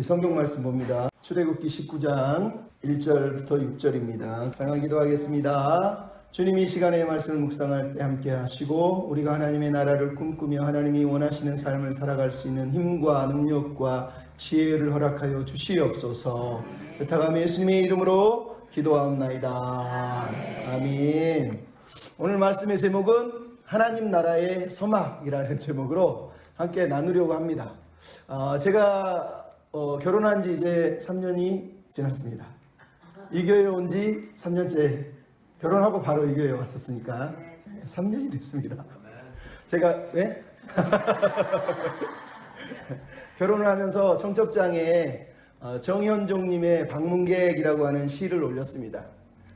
성경 말씀 봅니다. 출애굽기 19장 1절부터 6절입니다. 장한 기도하겠습니다. 주님이 이 시간에 말씀을 묵상할 때 함께 하시고 우리가 하나님의 나라를 꿈꾸며 하나님이 원하시는 삶을 살아갈 수 있는 힘과 능력과 지혜를 허락하여 주시옵소서. 부탁하며 예수님의 이름으로 기도하옵나이다. 아멘. 오늘 말씀의 제목은 하나님 나라의 서막이라는 제목으로 함께 나누려고 합니다. 제가 결혼한 지 이제 3년이 지났습니다. 이 교회에 온 지 3년째, 결혼하고 바로 이 교회에 왔었으니까 3년이 됐습니다. 제가 왜? 결혼을 하면서 청첩장에 정현종님의 방문객이라고 하는 시를 올렸습니다.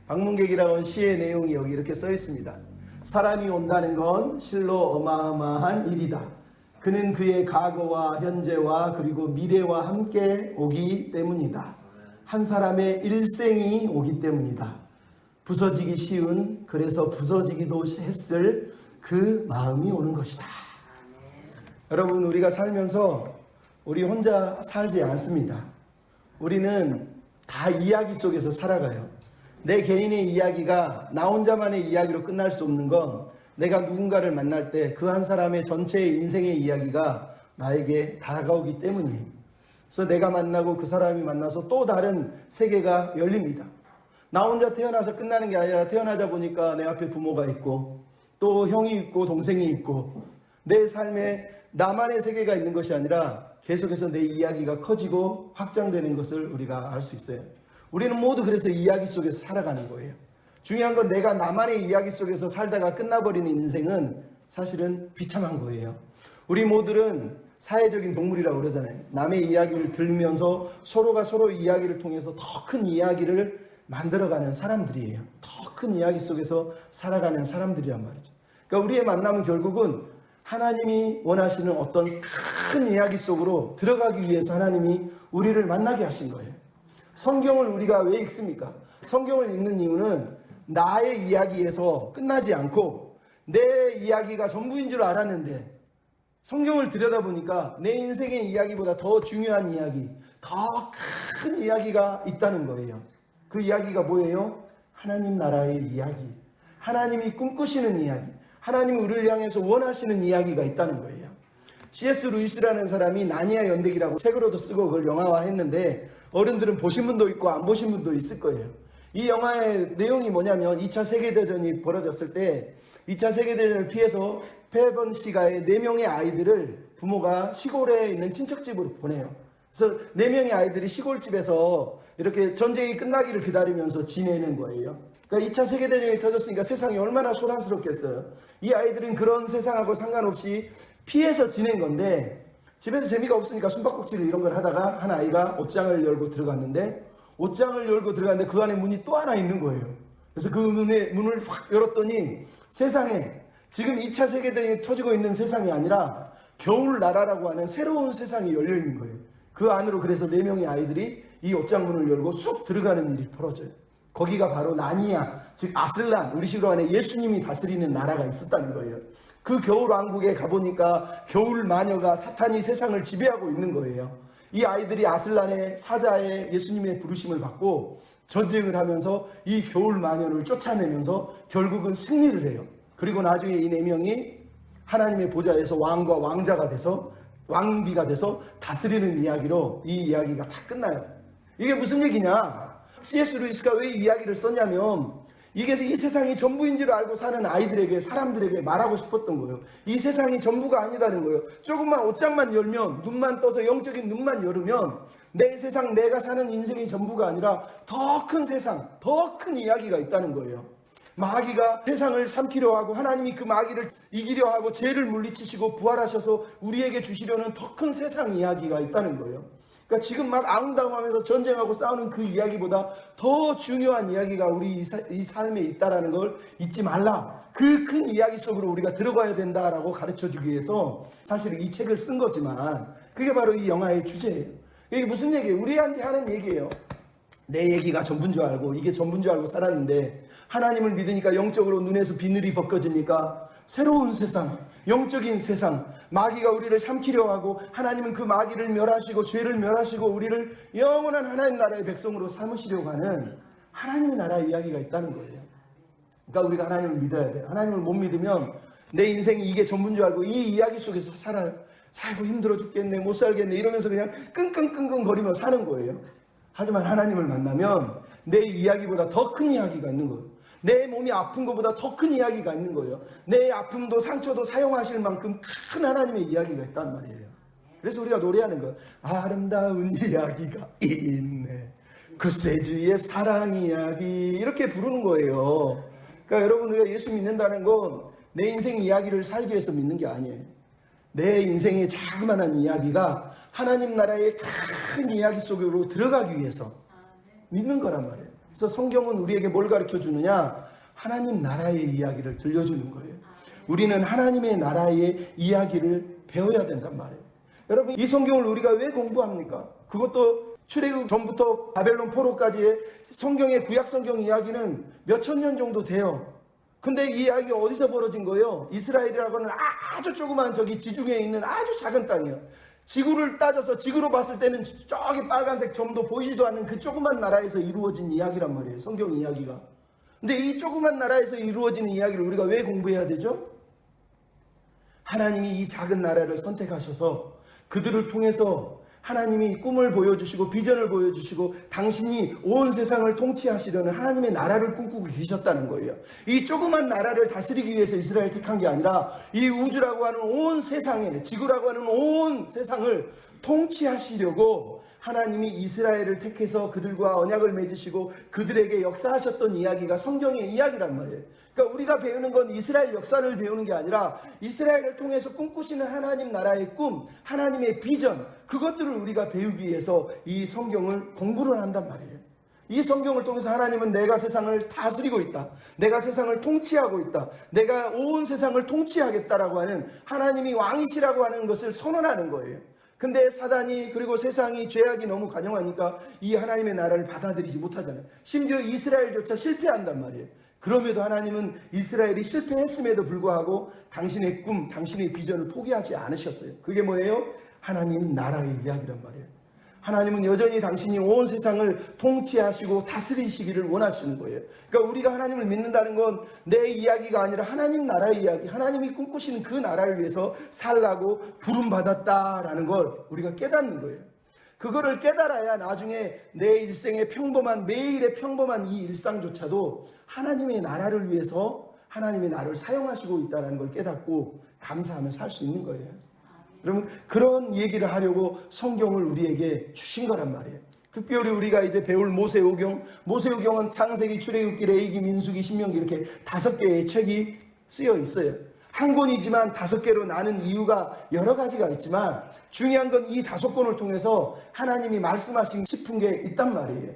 방문객이라고 하는 시의 내용이 여기 이렇게 써 있습니다. 사람이 온다는 건 실로 어마어마한 일이다. 그는 그의 과거와 현재와 그리고 미래와 함께 오기 때문이다. 한 사람의 일생이 오기 때문이다. 부서지기 쉬운, 그래서 부서지기도 했을 그 마음이 오는 것이다. 여러분, 우리가 살면서 우리 혼자 살지 않습니다. 우리는 다 이야기 속에서 살아가요. 내 개인의 이야기가 나 혼자만의 이야기로 끝날 수 없는 건 내가 누군가를 만날 때 그 한 사람의 전체의 인생의 이야기가 나에게 다가오기 때문이에요. 그래서 내가 만나고 그 사람이 만나서 또 다른 세계가 열립니다. 나 혼자 태어나서 끝나는 게 아니라 태어나다 보니까 내 앞에 부모가 있고 또 형이 있고 동생이 있고 내 삶에 나만의 세계가 있는 것이 아니라 계속해서 내 이야기가 커지고 확장되는 것을 우리가 알 수 있어요. 우리는 모두 그래서 이야기 속에서 살아가는 거예요. 중요한 건 내가 나만의 이야기 속에서 살다가 끝나버리는 인생은 사실은 비참한 거예요. 우리 모두는 사회적인 동물이라고 그러잖아요. 남의 이야기를 들으면서 서로가 서로의 이야기를 통해서 더 큰 이야기를 만들어가는 사람들이에요. 더 큰 이야기 속에서 살아가는 사람들이란 말이죠. 그러니까 우리의 만남은 결국은 하나님이 원하시는 어떤 큰 이야기 속으로 들어가기 위해서 하나님이 우리를 만나게 하신 거예요. 성경을 우리가 왜 읽습니까? 성경을 읽는 이유는 나의 이야기에서 끝나지 않고 내 이야기가 전부인 줄 알았는데 성경을 들여다보니까 내 인생의 이야기보다 더 중요한 이야기, 더 큰 이야기가 있다는 거예요. 그 이야기가 뭐예요? 하나님 나라의 이야기, 하나님이 꿈꾸시는 이야기, 하나님이 우리를 향해서 원하시는 이야기가 있다는 거예요. C.S. 루이스라는 사람이 나니아 연대기라고 책으로도 쓰고 그걸 영화화했는데 어른들은 보신 분도 있고 안 보신 분도 있을 거예요. 이 영화의 내용이 뭐냐면 2차 세계대전이 벌어졌을 때 2차 세계대전을 피해서 페번시가의 4명의 아이들을 부모가 시골에 있는 친척집으로 보내요. 그래서 4명의 아이들이 시골집에서 이렇게 전쟁이 끝나기를 기다리면서 지내는 거예요. 그러니까 2차 세계대전이 터졌으니까 세상이 얼마나 소란스럽겠어요. 이 아이들은 그런 세상하고 상관없이 피해서 지낸 건데 집에서 재미가 없으니까 숨바꼭질 이런 걸 하다가 한 아이가 옷장을 열고 들어갔는데 그 안에 문이 또 하나 있는 거예요. 그래서 그 문을 확 열었더니 세상에 지금 2차 세계대전이 터지고 있는 세상이 아니라 겨울나라라고 하는 새로운 세상이 열려 있는 거예요. 그 안으로 그래서 4명의 아이들이 이 옷장 문을 열고 쑥 들어가는 일이 벌어져요. 거기가 바로 나니아, 즉 아슬란, 우리 식으로 하는 예수님이 다스리는 나라가 있었다는 거예요. 그 겨울왕국에 가보니까 겨울 마녀가 사탄이 세상을 지배하고 있는 거예요. 이 아이들이 아슬란의 사자의 예수님의 부르심을 받고 전쟁을 하면서 이 겨울 마녀를 쫓아내면서 결국은 승리를 해요. 그리고 나중에 이 4명이 하나님의 보좌에서 왕과 왕자가 돼서 왕비가 돼서 다스리는 이야기로 이 이야기가 다 끝나요. 이게 무슨 얘기냐? C.S. 루이스가 왜 이 이야기를 썼냐면 이게 이 세상이 전부인 줄 알고 사는 아이들에게, 사람들에게 말하고 싶었던 거예요. 이 세상이 전부가 아니다는 거예요. 조금만 옷장만 열면, 눈만 떠서 영적인 눈만 열으면 내 세상, 내가 사는 인생이 전부가 아니라 더 큰 세상, 더 큰 이야기가 있다는 거예요. 마귀가 세상을 삼키려 하고 하나님이 그 마귀를 이기려 하고 죄를 물리치시고 부활하셔서 우리에게 주시려는 더 큰 세상 이야기가 있다는 거예요. 그러니까 지금 막 아웅다웅하면서 전쟁하고 싸우는 그 이야기보다 더 중요한 이야기가 우리 이 삶에 있다는 걸 잊지 말라. 그 큰 이야기 속으로 우리가 들어가야 된다라고 가르쳐주기 위해서 사실 이 책을 쓴 거지만 그게 바로 이 영화의 주제예요. 이게 무슨 얘기예요? 우리한테 하는 얘기예요. 내 얘기가 전부인 줄 알고 이게 전부인 줄 알고 살았는데 하나님을 믿으니까 영적으로 눈에서 비늘이 벗겨지니까 새로운 세상, 영적인 세상, 마귀가 우리를 삼키려 하고 하나님은 그 마귀를 멸하시고 죄를 멸하시고 우리를 영원한 하나님 나라의 백성으로 삼으시려고 하는 하나님의 나라의 이야기가 있다는 거예요. 그러니까 우리가 하나님을 믿어야 돼요. 하나님을 못 믿으면 내 인생이 이게 전부인 줄 알고 이 이야기 속에서 살아요. 아이고 힘들어 죽겠네, 못 살겠네 이러면서 그냥 끙끙끙끙 거리며 사는 거예요. 하지만 하나님을 만나면 내 이야기보다 더 큰 이야기가 있는 거예요. 내 몸이 아픈 것보다 더 큰 이야기가 있는 거예요. 내 아픔도 상처도 사용하실 만큼 큰 하나님의 이야기가 있단 말이에요. 그래서 우리가 노래하는 거예요. 아름다운 이야기가 있네, 구세주의 사랑 이야기, 이렇게 부르는 거예요. 그러니까 여러분, 우리가 예수 믿는다는 건 내 인생 이야기를 살기 위해서 믿는 게 아니에요. 내 인생의 자그마한 이야기가 하나님 나라의 큰 이야기 속으로 들어가기 위해서 믿는 거란 말이에요. 그래서 성경은 우리에게 뭘 가르쳐 주느냐? 하나님 나라의 이야기를 들려주는 거예요. 우리는 하나님의 나라의 이야기를 배워야 된단 말이에요. 여러분, 이 성경을 우리가 왜 공부합니까? 그것도 출애굽 전부터 바벨론 포로까지의 성경의 구약 성경 이야기는 몇천 년 정도 돼요. 근데 이 이야기가 어디서 벌어진 거예요? 이스라엘이라고 하는 아주 조그만 저기 지중해에 있는 아주 작은 땅이에요. 지구를 따져서 지구로 봤을 때는 저기 빨간색 점도 보이지도 않는 그 조그만 나라에서 이루어진 이야기란 말이에요. 성경 이야기가. 근데 이 조그만 나라에서 이루어지는 이야기를 우리가 왜 공부해야 되죠? 하나님이 이 작은 나라를 선택하셔서 그들을 통해서 하나님이 꿈을 보여주시고 비전을 보여주시고 당신이 온 세상을 통치하시려는 하나님의 나라를 꿈꾸고 계셨다는 거예요. 이 조그만 나라를 다스리기 위해서 이스라엘 택한 게 아니라 이 우주라고 하는 온 세상에, 지구라고 하는 온 세상을 통치하시려고 하나님이 이스라엘을 택해서 그들과 언약을 맺으시고 그들에게 역사하셨던 이야기가 성경의 이야기란 말이에요. 그러니까 우리가 배우는 건 이스라엘 역사를 배우는 게 아니라 이스라엘을 통해서 꿈꾸시는 하나님 나라의 꿈, 하나님의 비전, 그것들을 우리가 배우기 위해서 이 성경을 공부를 한단 말이에요. 이 성경을 통해서 하나님은 내가 세상을 다스리고 있다, 내가 세상을 통치하고 있다, 내가 온 세상을 통치하겠다라고 하는 하나님이 왕이시라고 하는 것을 선언하는 거예요. 근데 사단이 그리고 세상이 죄악이 너무 관영하니까 이 하나님의 나라를 받아들이지 못하잖아요. 심지어 이스라엘조차 실패한단 말이에요. 그럼에도 하나님은 이스라엘이 실패했음에도 불구하고 당신의 꿈, 당신의 비전을 포기하지 않으셨어요. 그게 뭐예요? 하나님 나라의 이야기란 말이에요. 하나님은 여전히 당신이 온 세상을 통치하시고 다스리시기를 원하시는 거예요. 그러니까 우리가 하나님을 믿는다는 건 내 이야기가 아니라 하나님 나라의 이야기, 하나님이 꿈꾸시는 그 나라를 위해서 살라고 부름받았다라는 걸 우리가 깨닫는 거예요. 그거를 깨달아야 나중에 내 일생의 평범한, 매일의 평범한 이 일상조차도 하나님의 나라를 위해서 하나님의 나라를 사용하시고 있다는 걸 깨닫고 감사하며 살 수 있는 거예요. 여러분, 그런 얘기를 하려고 성경을 우리에게 주신 거란 말이에요. 특별히 우리가 이제 배울 모세오경, 모세오경은 창세기, 출애굽기, 레위기, 민수기, 신명기 이렇게 5개의 책이 쓰여 있어요. 한 권이지만 5개로 나눈 이유가 여러 가지가 있지만 중요한 건 이 5권을 통해서 하나님이 말씀하신 싶은 게 있단 말이에요.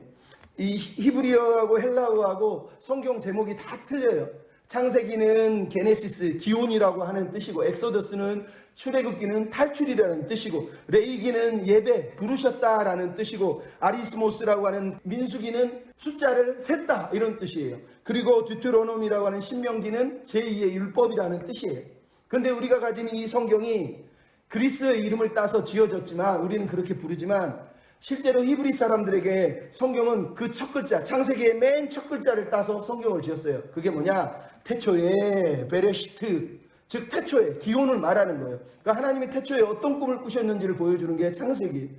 이 히브리어하고 헬라어하고 성경 제목이 다 틀려요. 창세기는 게네시스, 기온이라고 하는 뜻이고, 엑소더스는 출애굽기는 탈출이라는 뜻이고, 레위기는 예배, 부르셨다라는 뜻이고, 아리스모스라고 하는 민수기는 숫자를 셌다 이런 뜻이에요. 그리고 듀트로노미라고 하는 신명기는 제2의 율법이라는 뜻이에요. 그런데 우리가 가진 이 성경이 그리스의 이름을 따서 지어졌지만, 우리는 그렇게 부르지만 실제로 히브리 사람들에게 성경은 그 첫 글자, 창세기의 맨 첫 글자를 따서 성경을 지었어요. 그게 뭐냐? 태초에 베레시트, 즉 태초에, 기온을 말하는 거예요. 그러니까 하나님이 태초에 어떤 꿈을 꾸셨는지를 보여주는 게 창세기.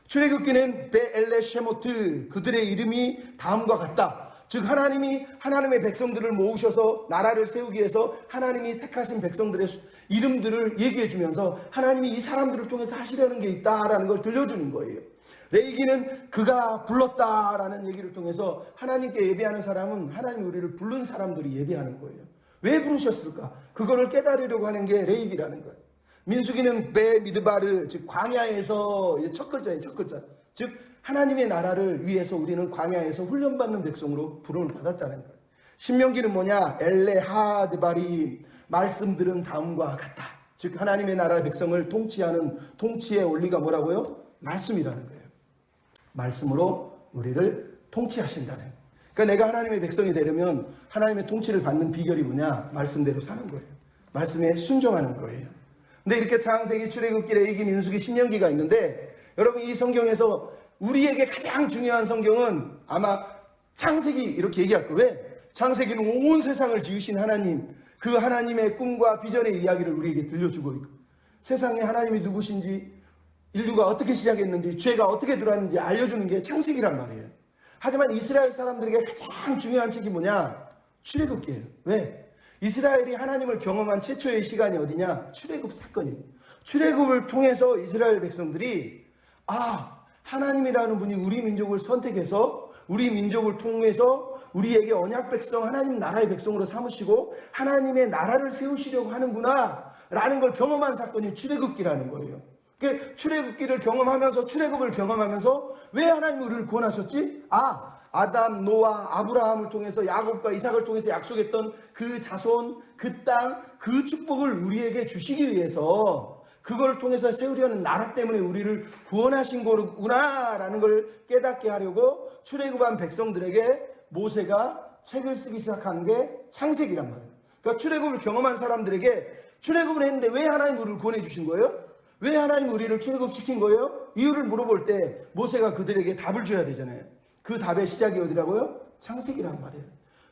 출애굽기는 베엘레 쉐모트, 그들의 이름이 다음과 같다. 즉 하나님이 하나님의 백성들을 모으셔서 나라를 세우기 위해서 하나님이 택하신 백성들의 이름들을 얘기해 주면서 하나님이 이 사람들을 통해서 하시려는 게 있다라는 걸 들려주는 거예요. 레위기는 그가 불렀다라는 얘기를 통해서 하나님께 예배하는 사람은 하나님 우리를 부른 사람들이 예배하는 거예요. 왜 부르셨을까? 그거를 깨달으려고 하는 게 레위기라는 거예요. 민수기는 베 미드바르, 즉 광야에서 첫 글자예요. 첫 글자. 즉 하나님의 나라를 위해서 우리는 광야에서 훈련받는 백성으로 부름을 받았다는 거예요. 신명기는 뭐냐? 엘레하드바리, 말씀들은 다음과 같다. 즉 하나님의 나라의 백성을 통치하는 통치의 원리가 뭐라고요? 말씀이라는 거예요. 말씀으로 우리를 통치하신다는 거예요. 그러니까 내가 하나님의 백성이 되려면 하나님의 통치를 받는 비결이 뭐냐? 말씀대로 사는 거예요. 말씀에 순종하는 거예요. 근데 이렇게 창세기, 출애굽기, 레위기, 민수기, 신명기가 있는데 여러분 이 성경에서 우리에게 가장 중요한 성경은 아마 창세기 이렇게 얘기할 거예요. 왜? 창세기는 온 세상을 지으신 하나님, 그 하나님의 꿈과 비전의 이야기를 우리에게 들려주고 있고 세상에 하나님이 누구신지, 인류가 어떻게 시작했는지, 죄가 어떻게 들어왔는지 알려주는 게 창세기란 말이에요. 하지만 이스라엘 사람들에게 가장 중요한 책이 뭐냐? 출애굽기예요. 왜? 이스라엘이 하나님을 경험한 최초의 시간이 어디냐? 출애굽 사건이에요. 출애굽을 통해서 이스라엘 백성들이 하나님이라는 분이 우리 민족을 선택해서 우리 민족을 통해서 우리에게 언약 백성, 하나님 나라의 백성으로 삼으시고 하나님의 나라를 세우시려고 하는구나 라는 걸 경험한 사건이 출애굽기라는 거예요. 그 출애굽기를 경험하면서, 출애굽을 경험하면서 왜 하나님이 우리를 구원하셨지? 아담, 노아, 아브라함을 통해서, 야곱과 이삭을 통해서 약속했던 그 자손, 그 땅, 그 축복을 우리에게 주시기 위해서 그걸 통해서 세우려는 나라 때문에 우리를 구원하신 거구나라는 걸 깨닫게 하려고 출애굽한 백성들에게 모세가 책을 쓰기 시작한 게 창세기란 말이에요. 그러니까 출애굽을 경험한 사람들에게 출애굽을 했는데 왜 하나님 우리를 구원해 주신 거예요? 왜 하나님 우리를 출애굽시킨 거예요? 이유를 물어볼 때 모세가 그들에게 답을 줘야 되잖아요. 그 답의 시작이 어디라고요? 창세기란 말이에요.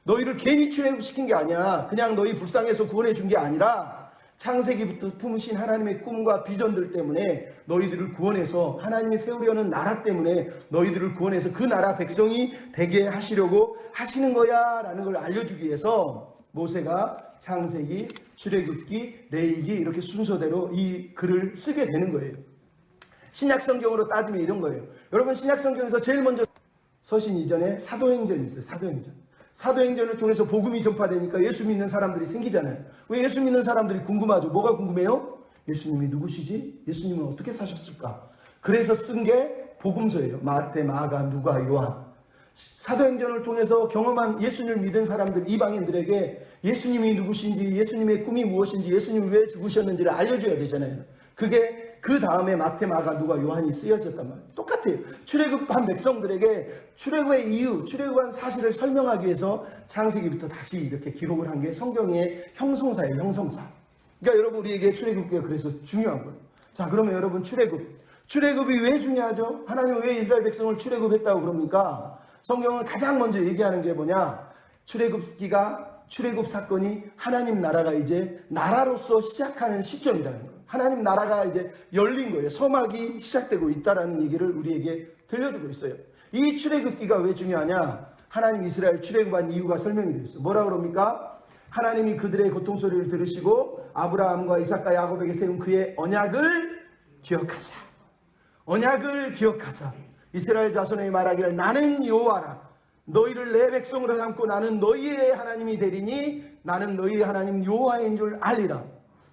너희를 괜히 출애굽시킨 게 아니야. 그냥 너희 불쌍해서 구원해 준 게 아니라 창세기부터 품으신 하나님의 꿈과 비전들 때문에 너희들을 구원해서 하나님이 세우려는 나라 때문에 너희들을 구원해서 그 나라 백성이 되게 하시려고 하시는 거야 라는 걸 알려주기 위해서 모세가 창세기, 출애굽기, 레위기 이렇게 순서대로 이 글을 쓰게 되는 거예요. 신약성경으로 따지면 이런 거예요. 여러분 신약성경에서 제일 먼저 서신 이전에 사도행전이 있어요. 사도행전을 통해서 복음이 전파되니까 예수 믿는 사람들이 생기잖아요. 왜 예수 믿는 사람들이 궁금하죠? 뭐가 궁금해요? 예수님이 누구시지? 예수님은 어떻게 사셨을까? 그래서 쓴 게 복음서예요. 마태, 마가, 누가, 요한. 사도행전을 통해서 경험한 예수님을 믿은 사람들, 이방인들에게 예수님이 누구신지, 예수님의 꿈이 무엇인지, 예수님이 왜 죽으셨는지를 알려줘야 되잖아요. 그게 그 다음에 마태, 마가, 누가, 요한이 쓰여졌단 말이에요. 똑같아요. 출애굽한 백성들에게 출애굽의 이유, 출애굽한 사실을 설명하기 위해서 창세기부터 다시 이렇게 기록을 한 게 성경의 형성사예요. 형성사. 그러니까 여러분 우리에게 출애굽기가 그래서 중요한 거예요. 자, 그러면 여러분 출애굽이 왜 중요하죠? 하나님은 왜 이스라엘 백성을 출애굽했다고 그럽니까? 성경은 가장 먼저 얘기하는 게 뭐냐? 출애굽 사건이 하나님 나라가 이제 나라로서 시작하는 시점이라는 거예요. 하나님 나라가 이제 열린 거예요. 서막이 시작되고 있다라는 얘기를 우리에게 들려주고 있어요. 이 출애굽기가 왜 중요하냐? 하나님 이스라엘 출애굽한 이유가 설명이 되어 있어요. 뭐라 그럽니까? 하나님이 그들의 고통 소리를 들으시고 아브라함과 이삭과 야곱에게 세운 그의 언약을 기억하사. 이스라엘 자손에게 말하기를 나는 여호와라. 너희를 내 백성으로 삼고 나는 너희의 하나님이 되리니 나는 너희의 하나님 여호와인 줄 알리라.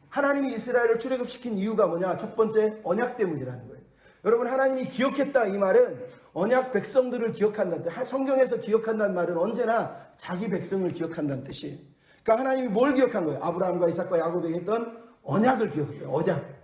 하나님이 이스라엘을 출애굽시킨 이유가 뭐냐? 첫 번째 언약 때문이라는 거예요. 여러분 하나님이 기억했다 이 말은 언약 백성들을 기억한다는 뜻. 성경에서 기억한다는 말은 언제나 자기 백성을 기억한다는 뜻이에요. 그러니까 하나님이 뭘 기억한 거예요? 아브라함과 이삭과 야곱에게 했던 언약을 기억했어요.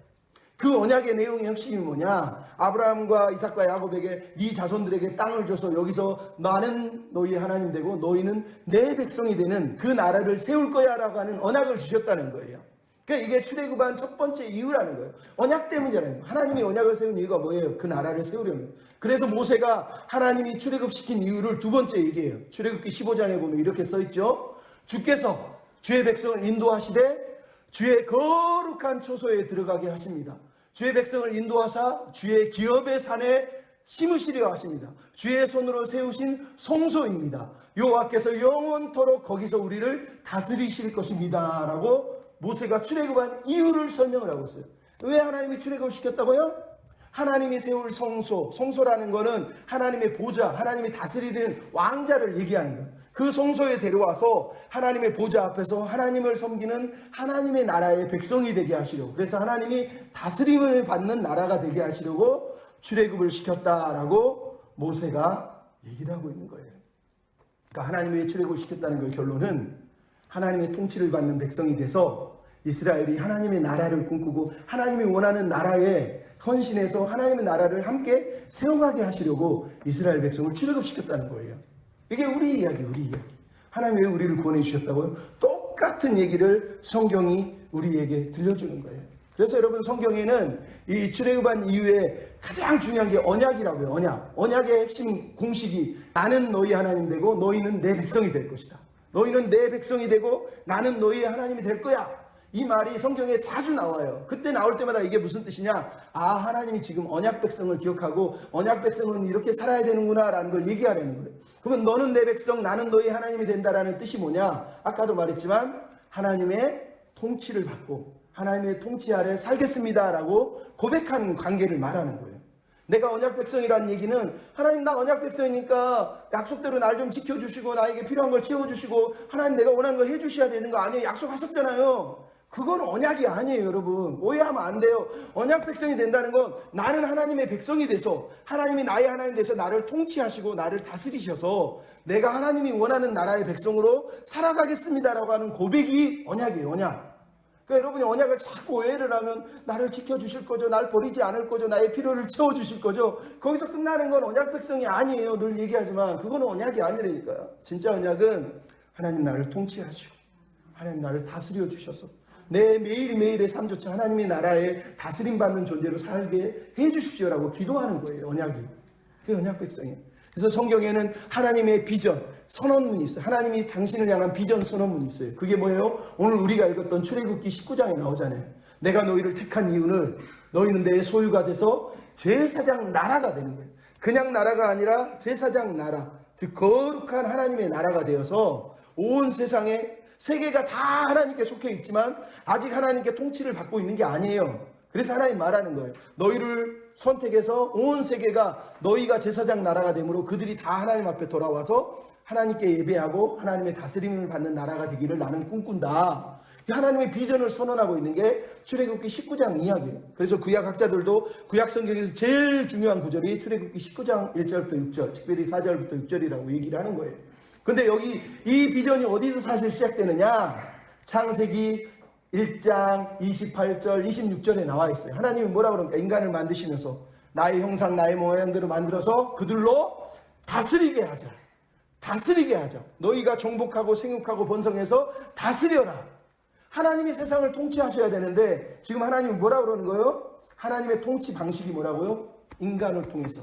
그 언약의 내용의 핵심이 뭐냐? 아브라함과 이삭과 야곱에게 네 자손들에게 땅을 줘서 여기서 나는 너희의 하나님 되고 너희는 내 백성이 되는 그 나라를 세울 거야 라고 하는 언약을 주셨다는 거예요. 그러니까 이게 출애굽한 첫 번째 이유라는 거예요. 언약 때문이잖아요. 하나님이 언약을 세운 이유가 뭐예요? 그 나라를 세우려는. 그래서 모세가 하나님이 출애굽시킨 이유를 두 번째 얘기해요. 출애굽기 15장에 보면 이렇게 써있죠. 주께서 주의 백성을 인도하시되 주의 거룩한 초소에 들어가게 하십니다. 주의 백성을 인도하사 주의 기업의 산에 심으시려 하십니다. 주의 손으로 세우신 성소입니다. 여호와께서 영원토록 거기서 우리를 다스리실 것입니다 라고 모세가 출애굽한 이유를 설명을 하고 있어요. 왜 하나님이 출애굽을 시켰다고요? 하나님이 세울 성소라는 거는 하나님의 보좌, 하나님이 다스리는 왕자를 얘기하는 거예요. 그 성소에 데려와서 하나님의 보좌 앞에서 하나님을 섬기는 하나님의 나라의 백성이 되게 하시려고, 그래서 하나님이 다스림을 받는 나라가 되게 하시려고 출애굽을 시켰다라고 모세가 얘기를 하고 있는 거예요. 그러니까 하나님이 왜 출애굽을 시켰다는 거예요. 결론은 하나님의 통치를 받는 백성이 돼서 이스라엘이 하나님의 나라를 꿈꾸고 하나님이 원하는 나라에 헌신해서 하나님의 나라를 함께 세워가게 하시려고 이스라엘 백성을 출애굽시켰다는 거예요. 이게 우리 이야기. 하나님이 왜 우리를 구원해 주셨다고요? 똑같은 얘기를 성경이 우리에게 들려주는 거예요. 그래서 여러분 성경에는 이 출애굽한 이후에 가장 중요한 게 언약이라고요. 언약의 핵심 공식이 나는 너희 하나님 되고 너희는 내 백성이 될 것이다. 너희는 내 백성이 되고 나는 너희의 하나님이 될 거야. 이 말이 성경에 자주 나와요. 그때 나올 때마다 이게 무슨 뜻이냐? 아, 하나님이 지금 언약 백성을 기억하고 언약 백성은 이렇게 살아야 되는구나 라는 걸 얘기하려는 거예요. 그러면 너는 내 백성, 나는 너희 하나님이 된다라는 뜻이 뭐냐? 아까도 말했지만 하나님의 통치를 받고 하나님의 통치 아래 살겠습니다 라고 고백하는 관계를 말하는 거예요. 내가 언약 백성이라는 얘기는 하나님 나 언약 백성이니까 약속대로 날 좀 지켜주시고 나에게 필요한 걸 채워주시고 하나님 내가 원하는 걸 해주셔야 되는 거 아니에요? 약속하셨잖아요. 그건 언약이 아니에요. 여러분 오해하면 안 돼요. 언약 백성이 된다는 건 나는 하나님의 백성이 돼서 하나님이 나의 하나님 돼서 나를 통치하시고 나를 다스리셔서 내가 하나님이 원하는 나라의 백성으로 살아가겠습니다라고 하는 고백이 언약이에요. 언약. 그러니까 여러분이 언약을 자꾸 오해를 하면 나를 지켜주실 거죠. 날 버리지 않을 거죠. 나의 필요를 채워주실 거죠. 거기서 끝나는 건 언약 백성이 아니에요. 늘 얘기하지만 그거는 언약이 아니라니까요. 진짜 언약은 하나님 나를 통치하시고 하나님 나를 다스려 주셔서 내 매일매일의 삶조차 하나님의 나라에 다스림받는 존재로 살게 해주십시오라고 기도하는 거예요. 언약이. 그게 언약 백성이에요. 그래서 성경에는 하나님의 비전, 선언문이 있어요. 하나님이 당신을 향한 비전 선언문이 있어요. 그게 뭐예요? 오늘 우리가 읽었던 출애굽기 19장에 나오잖아요. 내가 너희를 택한 이유는 너희는 내 소유가 돼서 제사장 나라가 되는 거예요. 그냥 나라가 아니라 제사장 나라, 즉 거룩한 하나님의 나라가 되어서 온 세상에 세계가 다 하나님께 속해 있지만 아직 하나님께 통치를 받고 있는 게 아니에요. 그래서 하나님 말하는 거예요. 너희를 선택해서 온 세계가 너희가 제사장 나라가 되므로 그들이 다 하나님 앞에 돌아와서 하나님께 예배하고 하나님의 다스림을 받는 나라가 되기를 나는 꿈꾼다. 하나님의 비전을 선언하고 있는 게 출애굽기 19장 이야기예요. 그래서 구약학자들도 구약 성경에서 제일 중요한 구절이 출애굽기 19장 1절부터 6절, 특별히 4절부터 6절이라고 얘기를 하는 거예요. 근데 여기 이 비전이 어디서 사실 시작되느냐? 창세기 1장 28절 26절에 나와 있어요. 하나님이 뭐라 그럽니까? 인간을 만드시면서 나의 형상 나의 모양대로 만들어서 그들로 다스리게 하자. 다스리게 하자. 너희가 정복하고 생육하고 번성해서 다스려라. 하나님이 세상을 통치하셔야 되는데 지금 하나님이 뭐라 그러는 거예요? 하나님의 통치 방식이 뭐라고요? 인간을 통해서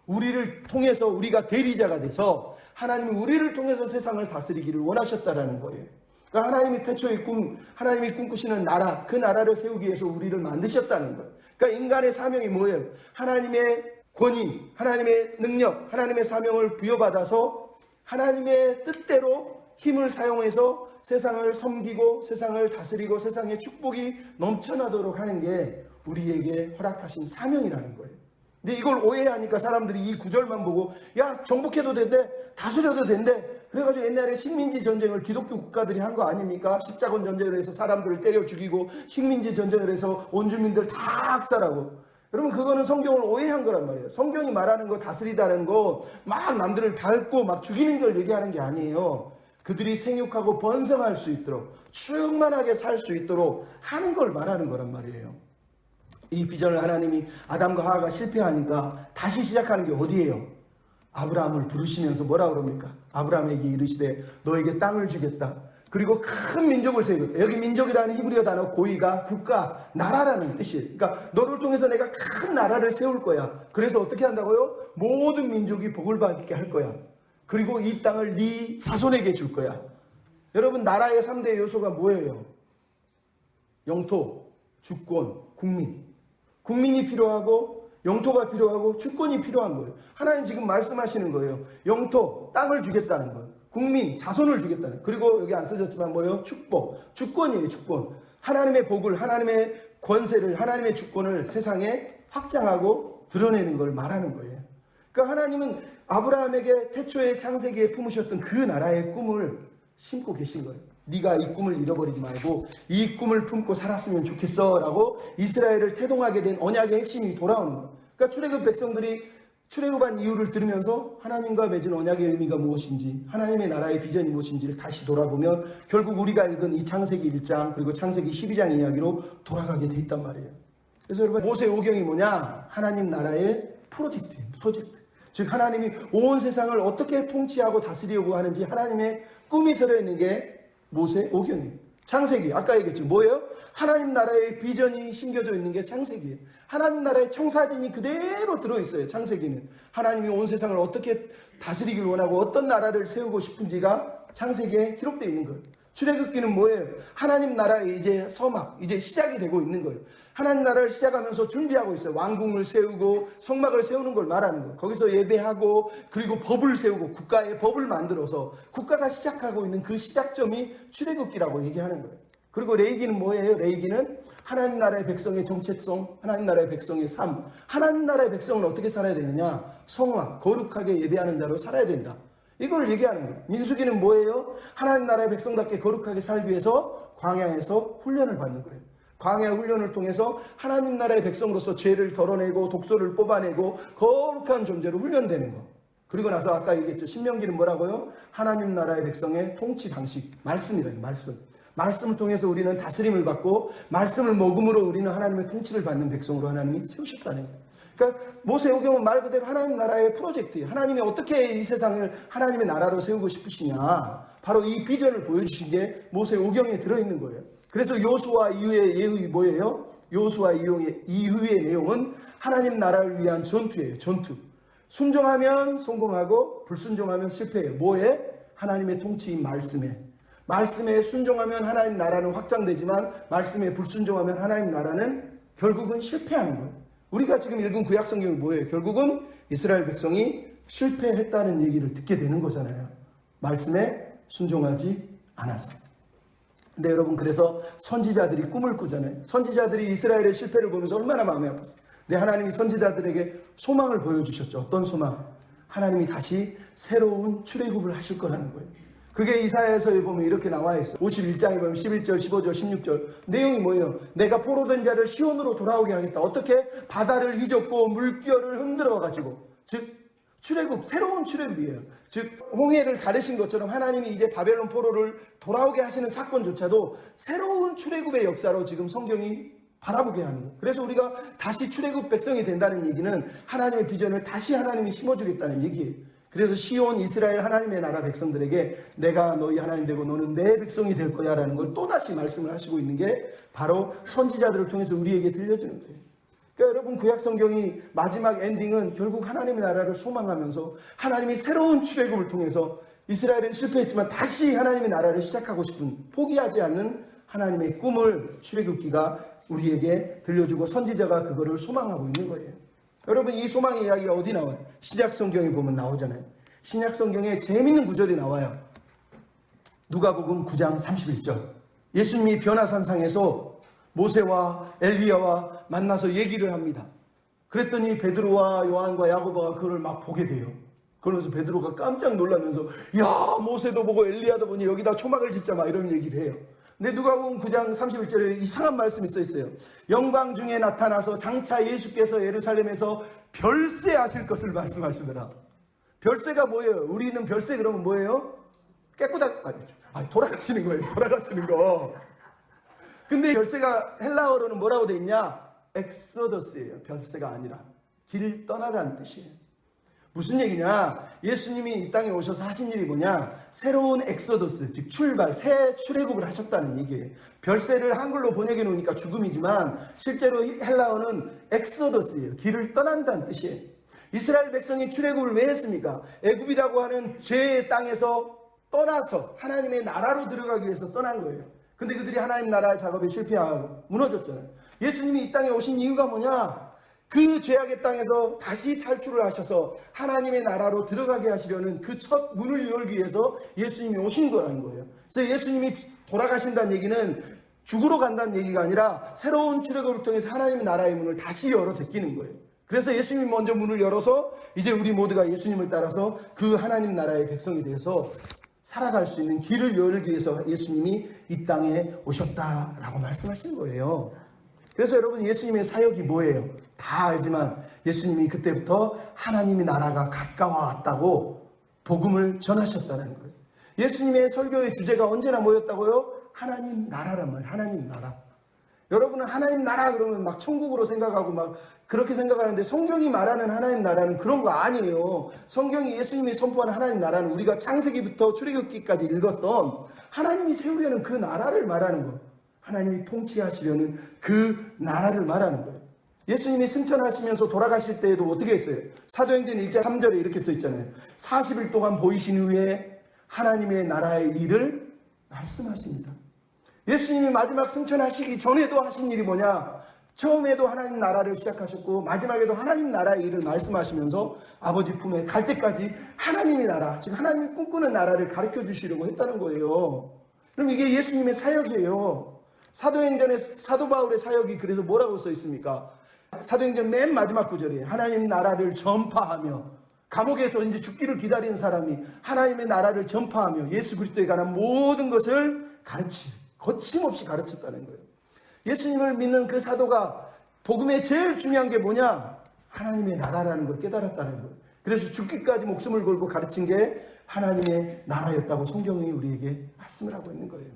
우리를 통해서 우리가 대리자가 돼서 하나님이 우리를 통해서 세상을 다스리기를 원하셨다라는 거예요. 그러니까 하나님이 태초의 꿈, 하나님이 꿈꾸시는 나라, 그 나라를 세우기 위해서 우리를 만드셨다는 거예요. 그러니까 인간의 사명이 뭐예요? 하나님의 권위, 하나님의 능력, 하나님의 사명을 부여받아서 하나님의 뜻대로 힘을 사용해서 세상을 섬기고 세상을 다스리고 세상에 축복이 넘쳐나도록 하는 게 우리에게 허락하신 사명이라는 거예요. 근데 이걸 오해하니까 사람들이 이 구절만 보고 야 정복해도 된대, 다스려도 된대. 그래가지고 옛날에 식민지 전쟁을 기독교 국가들이 한 거 아닙니까? 십자군 전쟁을 해서 사람들을 때려 죽이고 식민지 전쟁을 해서 원주민들 다 학살하고. 여러분 그거는 성경을 오해한 거란 말이에요. 성경이 말하는 거 다스리다는 거 막 남들을 밟고 막 죽이는 걸 얘기하는 게 아니에요. 그들이 생육하고 번성할 수 있도록 충만하게 살 수 있도록 하는 걸 말하는 거란 말이에요. 이 비전을 하나님이 아담과 하와가 실패하니까 다시 시작하는 게 어디예요? 아브라함을 부르시면서 뭐라 그럽니까? 아브라함에게 이르시되 너에게 땅을 주겠다. 그리고 큰 민족을 세우겠다. 여기 민족이라는 히브리어 단어 고이가 국가, 나라라는 뜻이에요. 그러니까 너를 통해서 내가 큰 나라를 세울 거야. 그래서 어떻게 한다고요? 모든 민족이 복을 받게 할 거야. 그리고 이 땅을 네 자손에게 줄 거야. 여러분 나라의 3대 요소가 뭐예요? 영토, 주권, 국민. 국민이 필요하고 영토가 필요하고 주권이 필요한 거예요. 하나님 지금 말씀하시는 거예요. 영토, 땅을 주겠다는 거예요. 국민, 자손을 주겠다는 거예요. 그리고 여기 안 써졌지만 뭐예요? 축복, 주권이에요. 주권. 하나님의 복을, 하나님의 권세를, 하나님의 주권을 세상에 확장하고 드러내는 걸 말하는 거예요. 그러니까 하나님은 아브라함에게 태초에 창세기에 품으셨던 그 나라의 꿈을 심고 계신 거예요. 네가 이 꿈을 잃어버리지 말고 이 꿈을 품고 살았으면 좋겠어 라고 이스라엘을 태동하게 된 언약의 핵심이 돌아오는 거예요. 그러니까 출애굽 백성들이 출애굽한 이유를 들으면서 하나님과 맺은 언약의 의미가 무엇인지 하나님의 나라의 비전이 무엇인지를 다시 돌아보면 결국 우리가 읽은 이 창세기 1장 그리고 창세기 12장 이야기로 돌아가게 돼 있단 말이에요. 그래서 여러분 모세 오경이 뭐냐? 하나님 나라의 프로젝트예요. 프로젝트. 즉 하나님이 온 세상을 어떻게 통치하고 다스리려고 하는지 하나님의 꿈이 서려 있는 게 모세 오경이에요. 창세기, 아까 얘기했죠. 뭐예요? 하나님 나라의 비전이 심겨져 있는 게 창세기예요. 하나님 나라의 청사진이 그대로 들어있어요. 창세기는 하나님이 온 세상을 어떻게 다스리길 원하고 어떤 나라를 세우고 싶은지가 창세기에 기록되어 있는 거예요. 출애굽기는 뭐예요? 하나님 나라의 이제 서막, 이제 시작이 되고 있는 거예요. 하나님 나라를 시작하면서 준비하고 있어요. 왕궁을 세우고 성막을 세우는 걸 말하는 거예요. 거기서 예배하고 그리고 법을 세우고 국가의 법을 만들어서 국가가 시작하고 있는 그 시작점이 출애굽기라고 얘기하는 거예요. 그리고 레위기는 뭐예요? 레위기는 하나님 나라의 백성의 정체성, 하나님 나라의 백성의 삶, 하나님 나라의 백성은 어떻게 살아야 되느냐? 성화, 거룩하게 예배하는 자로 살아야 된다. 이걸 얘기하는 거예요. 민수기는 뭐예요? 하나님 나라의 백성답게 거룩하게 살기 위해서 광야에서 훈련을 받는 거예요. 광야 훈련을 통해서 하나님 나라의 백성으로서 죄를 덜어내고 독소를 뽑아내고 거룩한 존재로 훈련되는 거. 그리고 나서 아까 얘기했죠. 신명기는 뭐라고요? 하나님 나라의 백성의 통치 방식, 말씀이다. 말씀. 말씀을 통해서 우리는 다스림을 받고 말씀을 먹음으로 우리는 하나님의 통치를 받는 백성으로 하나님이 세우셨다는 거예요. 그러니까 모세오경은 말 그대로 하나님 나라의 프로젝트예요. 하나님이 어떻게 이 세상을 하나님의 나라로 세우고 싶으시냐. 바로 이 비전을 보여주신 게 모세오경에 들어있는 거예요. 그래서 요수아 이후의 예의 뭐예요? 요수아 이후의 내용은 하나님 나라를 위한 전투예요. 전투. 순종하면 성공하고 불순종하면 실패해요. 뭐에? 하나님의 통치인 말씀에. 말씀에 순종하면 하나님 나라는 확장되지만 말씀에 불순종하면 하나님 나라는 결국은 실패하는 거예요. 우리가 지금 읽은 구약 성경이 뭐예요? 결국은 이스라엘 백성이 실패했다는 얘기를 듣게 되는 거잖아요. 말씀에 순종하지 않아서. 근데 여러분, 그래서 선지자들이 꿈을 꾸잖아요. 선지자들이 이스라엘의 실패를 보면서 얼마나 마음이 아팠어요. 근데 하나님이 선지자들에게 소망을 보여주셨죠. 어떤 소망? 하나님이 다시 새로운 출애굽을 하실 거라는 거예요. 그게 이사야서에 보면 이렇게 나와 있어요. 51장에 보면 11절, 15절, 16절. 내용이 뭐예요? 내가 포로된 자를 시온으로 돌아오게 하겠다. 어떻게? 바다를 휘젓고 물결을 흔들어가지고. 즉, 출애굽, 새로운 출애굽이에요. 즉, 홍해를 가르신 것처럼 하나님이 이제 바벨론 포로를 돌아오게 하시는 사건조차도 새로운 출애굽의 역사로 지금 성경이 바라보게 하는 거예요. 그래서 우리가 다시 출애굽 백성이 된다는 얘기는 하나님의 비전을 다시 하나님이 심어주겠다는 얘기예요. 그래서 시온 이스라엘 하나님의 나라 백성들에게 내가 너희 하나님 되고 너는 내 백성이 될 거야 라는 걸 또다시 말씀을 하시고 있는 게 바로 선지자들을 통해서 우리에게 들려주는 거예요. 그러니까 여러분, 구약 성경이 마지막 엔딩은 결국 하나님의 나라를 소망하면서 하나님이 새로운 출애굽을 통해서 이스라엘은 실패했지만 다시 하나님의 나라를 시작하고 싶은, 포기하지 않는 하나님의 꿈을 출애굽기가 우리에게 들려주고 선지자가 그거를 소망하고 있는 거예요. 여러분, 이 소망의 이야기가 어디 나와요? 신약 성경에 보면 나오잖아요. 신약 성경에 재미있는 구절이 나와요. 누가복음 9장 31절. 예수님이 변화산상에서 모세와 엘리야와 만나서 얘기를 합니다. 그랬더니 베드로와 요한과 야고보가 그걸 막 보게 돼요. 그러면서 베드로가 깜짝 놀라면서 야, 모세도 보고 엘리야도 보니 여기다 초막을 짓자 막 이런 얘기를 해요. 근데 누가복음 9장 31절에 이상한 말씀이 써 있어요. 영광 중에 나타나서 장차 예수께서 예루살렘에서 별세하실 것을 말씀하시더라. 별세가 뭐예요? 우리는 별세 그러면 뭐예요? 돌아가시는 거예요. 돌아가시는 거. 근데 별세가 헬라어로는 뭐라고 돼 있냐? 엑소더스예요. 별세가 아니라 길 떠나다는 뜻이에요. 무슨 얘기냐? 예수님이 이 땅에 오셔서 하신 일이 뭐냐? 새로운 엑소더스, 즉 출발, 새 출애굽을 하셨다는 얘기예요. 별세를 한글로 번역해 놓으니까 죽음이지만 실제로 헬라어는 엑소더스예요. 길을 떠난다는 뜻이에요. 이스라엘 백성이 출애굽을 왜 했습니까? 애굽이라고 하는 죄의 땅에서 떠나서 하나님의 나라로 들어가기 위해서 떠난 거예요. 근데 그들이 하나님 나라의 작업에 실패하고 무너졌잖아요. 예수님이 이 땅에 오신 이유가 뭐냐? 그 죄악의 땅에서 다시 탈출을 하셔서 하나님의 나라로 들어가게 하시려는 그 첫 문을 열기 위해서 예수님이 오신 거라는 거예요. 그래서 예수님이 돌아가신다는 얘기는 죽으러 간다는 얘기가 아니라 새로운 출애굽을 통해서 하나님의 나라의 문을 다시 열어 제끼는 거예요. 그래서 예수님이 먼저 문을 열어서 이제 우리 모두가 예수님을 따라서 그 하나님 나라의 백성이 되어서 살아갈 수 있는 길을 열기 위해서 예수님이 이 땅에 오셨다라고 말씀하시는 거예요. 그래서 여러분, 예수님의 사역이 뭐예요? 다 알지만 예수님이 그때부터 하나님의 나라가 가까워왔다고 복음을 전하셨다는 거예요. 예수님의 설교의 주제가 언제나 뭐였다고요? 하나님 나라란 말이에요. 하나님 나라. 여러분은 하나님 나라 그러면 막 천국으로 생각하고 막 그렇게 생각하는데 성경이 말하는 하나님 나라는 그런 거 아니에요. 성경이 예수님이 선포하는 하나님 나라는 우리가 창세기부터 출애굽기까지 읽었던 하나님이 세우려는 그 나라를 말하는 거예요. 하나님이 통치하시려는 그 나라를 말하는 거예요. 예수님이 승천하시면서 돌아가실 때에도 어떻게 했어요? 사도행전 1장 3절에 이렇게 써 있잖아요. 40일 동안 보이신 후에 하나님의 나라의 일을 말씀하십니다. 예수님이 마지막 승천하시기 전에도 하신 일이 뭐냐? 처음에도 하나님 나라를 시작하셨고 마지막에도 하나님 나라의 일을 말씀하시면서 아버지 품에 갈 때까지 하나님의 나라, 즉 하나님이 꿈꾸는 나라를 가르쳐 주시려고 했다는 거예요. 그럼 이게 예수님의 사역이에요. 사도행전에 사도 바울의 사역이 그래서 뭐라고 써 있습니까? 사도행전 맨 마지막 구절에 하나님 나라를 전파하며, 감옥에서 이제 죽기를 기다리는 사람이 하나님의 나라를 전파하며 예수 그리스도에 관한 모든 것을 거침없이 가르쳤다는 거예요. 예수님을 믿는 그 사도가 복음의 제일 중요한 게 뭐냐? 하나님의 나라라는 걸 깨달았다는 거예요. 그래서 죽기까지 목숨을 걸고 가르친 게 하나님의 나라였다고 성경이 우리에게 말씀을 하고 있는 거예요.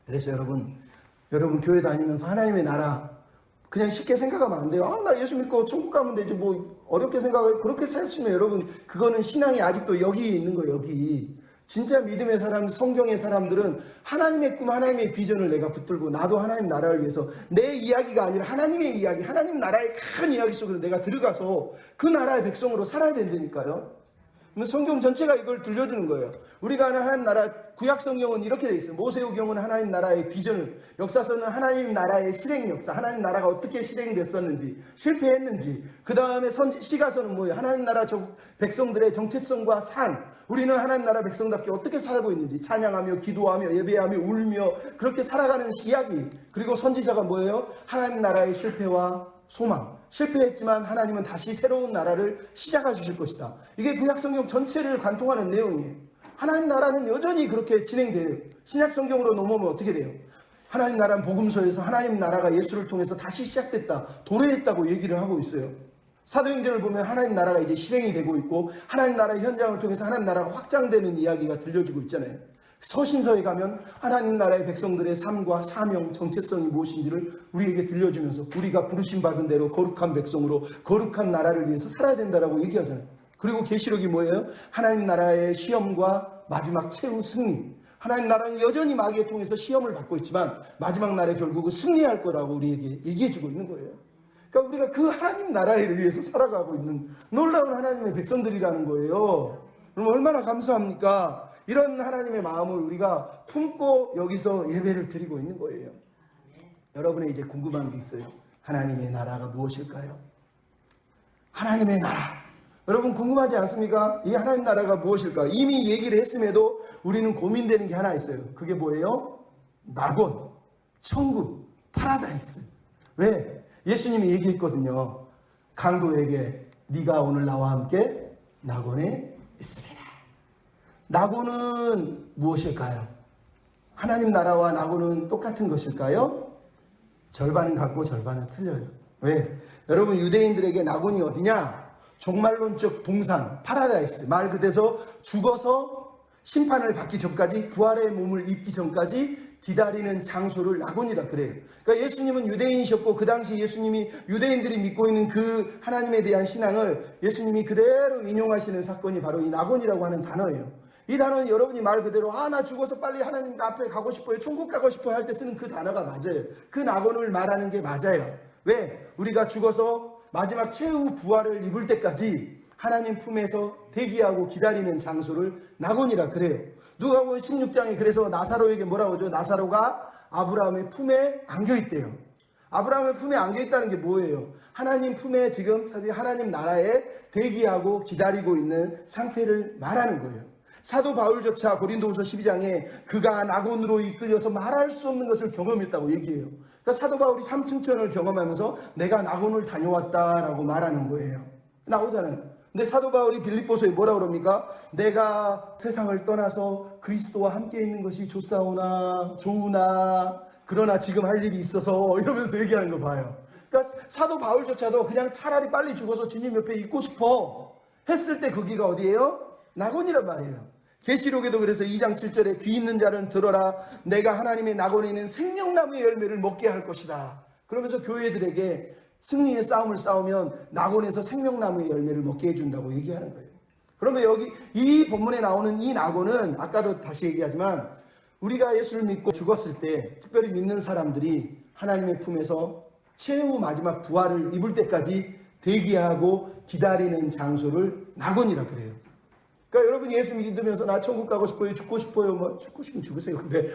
그래서 여러분 교회 다니면서 하나님의 나라 그냥 쉽게 생각하면 안 돼요. 나 예수 믿고 천국 가면 되지 뭐 어렵게 생각하고 그렇게 사시면 여러분 그거는 신앙이 아직도 여기 있는 거예요. 여기. 진짜 믿음의 사람, 성경의 사람들은 하나님의 꿈, 하나님의 비전을 내가 붙들고 나도 하나님 나라를 위해서 내 이야기가 아니라 하나님의 이야기, 하나님 나라의 큰 이야기 속으로 내가 들어가서 그 나라의 백성으로 살아야 된다니까요. 성경 전체가 이걸 들려주는 거예요. 우리가 아는 하나님 나라, 구약 성경은 이렇게 돼 있어요. 모세오경은 하나님 나라의 비전을, 역사서는 하나님 나라의 실행 역사, 하나님 나라가 어떻게 실행됐었는지, 실패했는지, 그 다음에 시가서는 뭐예요? 하나님 나라 백성들의 정체성과 삶, 우리는 하나님 나라 백성답게 어떻게 살고 있는지 찬양하며 기도하며 예배하며 울며 그렇게 살아가는 이야기. 그리고 선지자가 뭐예요? 하나님 나라의 실패와 소망. 실패했지만 하나님은 다시 새로운 나라를 시작해 주실 것이다. 이게 구약 성경 전체를 관통하는 내용이에요. 하나님 나라는 여전히 그렇게 진행돼요. 신약 성경으로 넘어오면 어떻게 돼요? 하나님 나라는 복음서에서 하나님 나라가 예수를 통해서 다시 시작됐다, 도래했다고 얘기를 하고 있어요. 사도행전을 보면 하나님 나라가 이제 실행이 되고 있고 하나님 나라의 현장을 통해서 하나님 나라가 확장되는 이야기가 들려지고 있잖아요. 서신서에 가면 하나님 나라의 백성들의 삶과 사명, 정체성이 무엇인지를 우리에게 들려주면서 우리가 부르심 받은 대로 거룩한 백성으로 거룩한 나라를 위해서 살아야 된다라고 얘기하잖아요. 그리고 계시록이 뭐예요? 하나님 나라의 시험과 마지막 최후 승리. 하나님 나라는 여전히 마귀를 통해서 시험을 받고 있지만 마지막 날에 결국은 승리할 거라고 우리에게 얘기해주고 있는 거예요. 그러니까 우리가 그 하나님 나라를 위해서 살아가고 있는 놀라운 하나님의 백성들이라는 거예요. 그럼 얼마나 감사합니까? 이런 하나님의 마음을 우리가 품고 여기서 예배를 드리고 있는 거예요. 여러분의 이제 궁금한 게 있어요. 하나님의 나라가 무엇일까요? 하나님의 나라. 여러분 궁금하지 않습니까? 이 하나님 나라가 무엇일까? 이미 얘기를 했음에도 우리는 고민되는 게 하나 있어요. 그게 뭐예요? 낙원, 천국, 파라다이스. 왜? 예수님이 얘기했거든요. 강도에게 네가 오늘 나와 함께 낙원에 있으리라. 낙원은 무엇일까요? 하나님 나라와 낙원은 똑같은 것일까요? 절반은 같고 절반은 틀려요. 왜? 여러분 유대인들에게 낙원이 어디냐? 종말론적 동산, 파라다이스. 말 그대로 죽어서 심판을 받기 전까지, 부활의 몸을 입기 전까지 기다리는 장소를 낙원이라 그래요. 그러니까 예수님은 유대인이셨고 그 당시 예수님이 유대인들이 믿고 있는 그 하나님에 대한 신앙을 예수님이 그대로 인용하시는 사건이 바로 이 낙원이라고 하는 단어예요. 이 단어는 여러분이 말 그대로 나 죽어서 빨리 하나님 앞에 가고 싶어요, 천국 가고 싶어요 할 때 쓰는 그 단어가 맞아요. 그 낙원을 말하는 게 맞아요. 왜? 우리가 죽어서 마지막 최후 부활을 입을 때까지 하나님 품에서 대기하고 기다리는 장소를 낙원이라 그래요. 누가복음 16장에 그래서 나사로에게 뭐라고 하죠? 나사로가 아브라함의 품에 안겨있대요. 아브라함의 품에 안겨있다는 게 뭐예요? 하나님 품에 지금 사실 하나님 나라에 대기하고 기다리고 있는 상태를 말하는 거예요. 사도 바울조차 고린도후서 12장에 그가 낙원으로 이끌려서 말할 수 없는 것을 경험했다고 얘기해요. 그러니까 사도 바울이 삼층천을 경험하면서 내가 낙원을 다녀왔다라고 말하는 거예요. 나오잖아요. 근데 사도 바울이 빌립보서에 뭐라 그럽니까? 내가 세상을 떠나서 그리스도와 함께 있는 것이 좋으나 그러나 지금 할 일이 있어서 이러면서 얘기하는 거 봐요. 그러니까 사도 바울조차도 그냥 차라리 빨리 죽어서 주님 옆에 있고 싶어 했을 때 거기가 어디예요? 낙원이란 말이에요. 계시록에도 그래서 2장 7절에 귀 있는 자는 들어라. 내가 하나님의 낙원에 있는 생명나무의 열매를 먹게 할 것이다. 그러면서 교회들에게 승리의 싸움을 싸우면 낙원에서 생명나무의 열매를 먹게 해준다고 얘기하는 거예요. 그러면 여기 이 본문에 나오는 이 낙원은 아까도 다시 얘기하지만 우리가 예수를 믿고 죽었을 때 특별히 믿는 사람들이 하나님의 품에서 최후 마지막 부활을 입을 때까지 대기하고 기다리는 장소를 낙원이라 그래요. 그러니까 여러분 예수 믿으면서 나 천국 가고 싶어요, 죽고 싶어요, 뭐 죽고 싶으면 죽으세요. 근데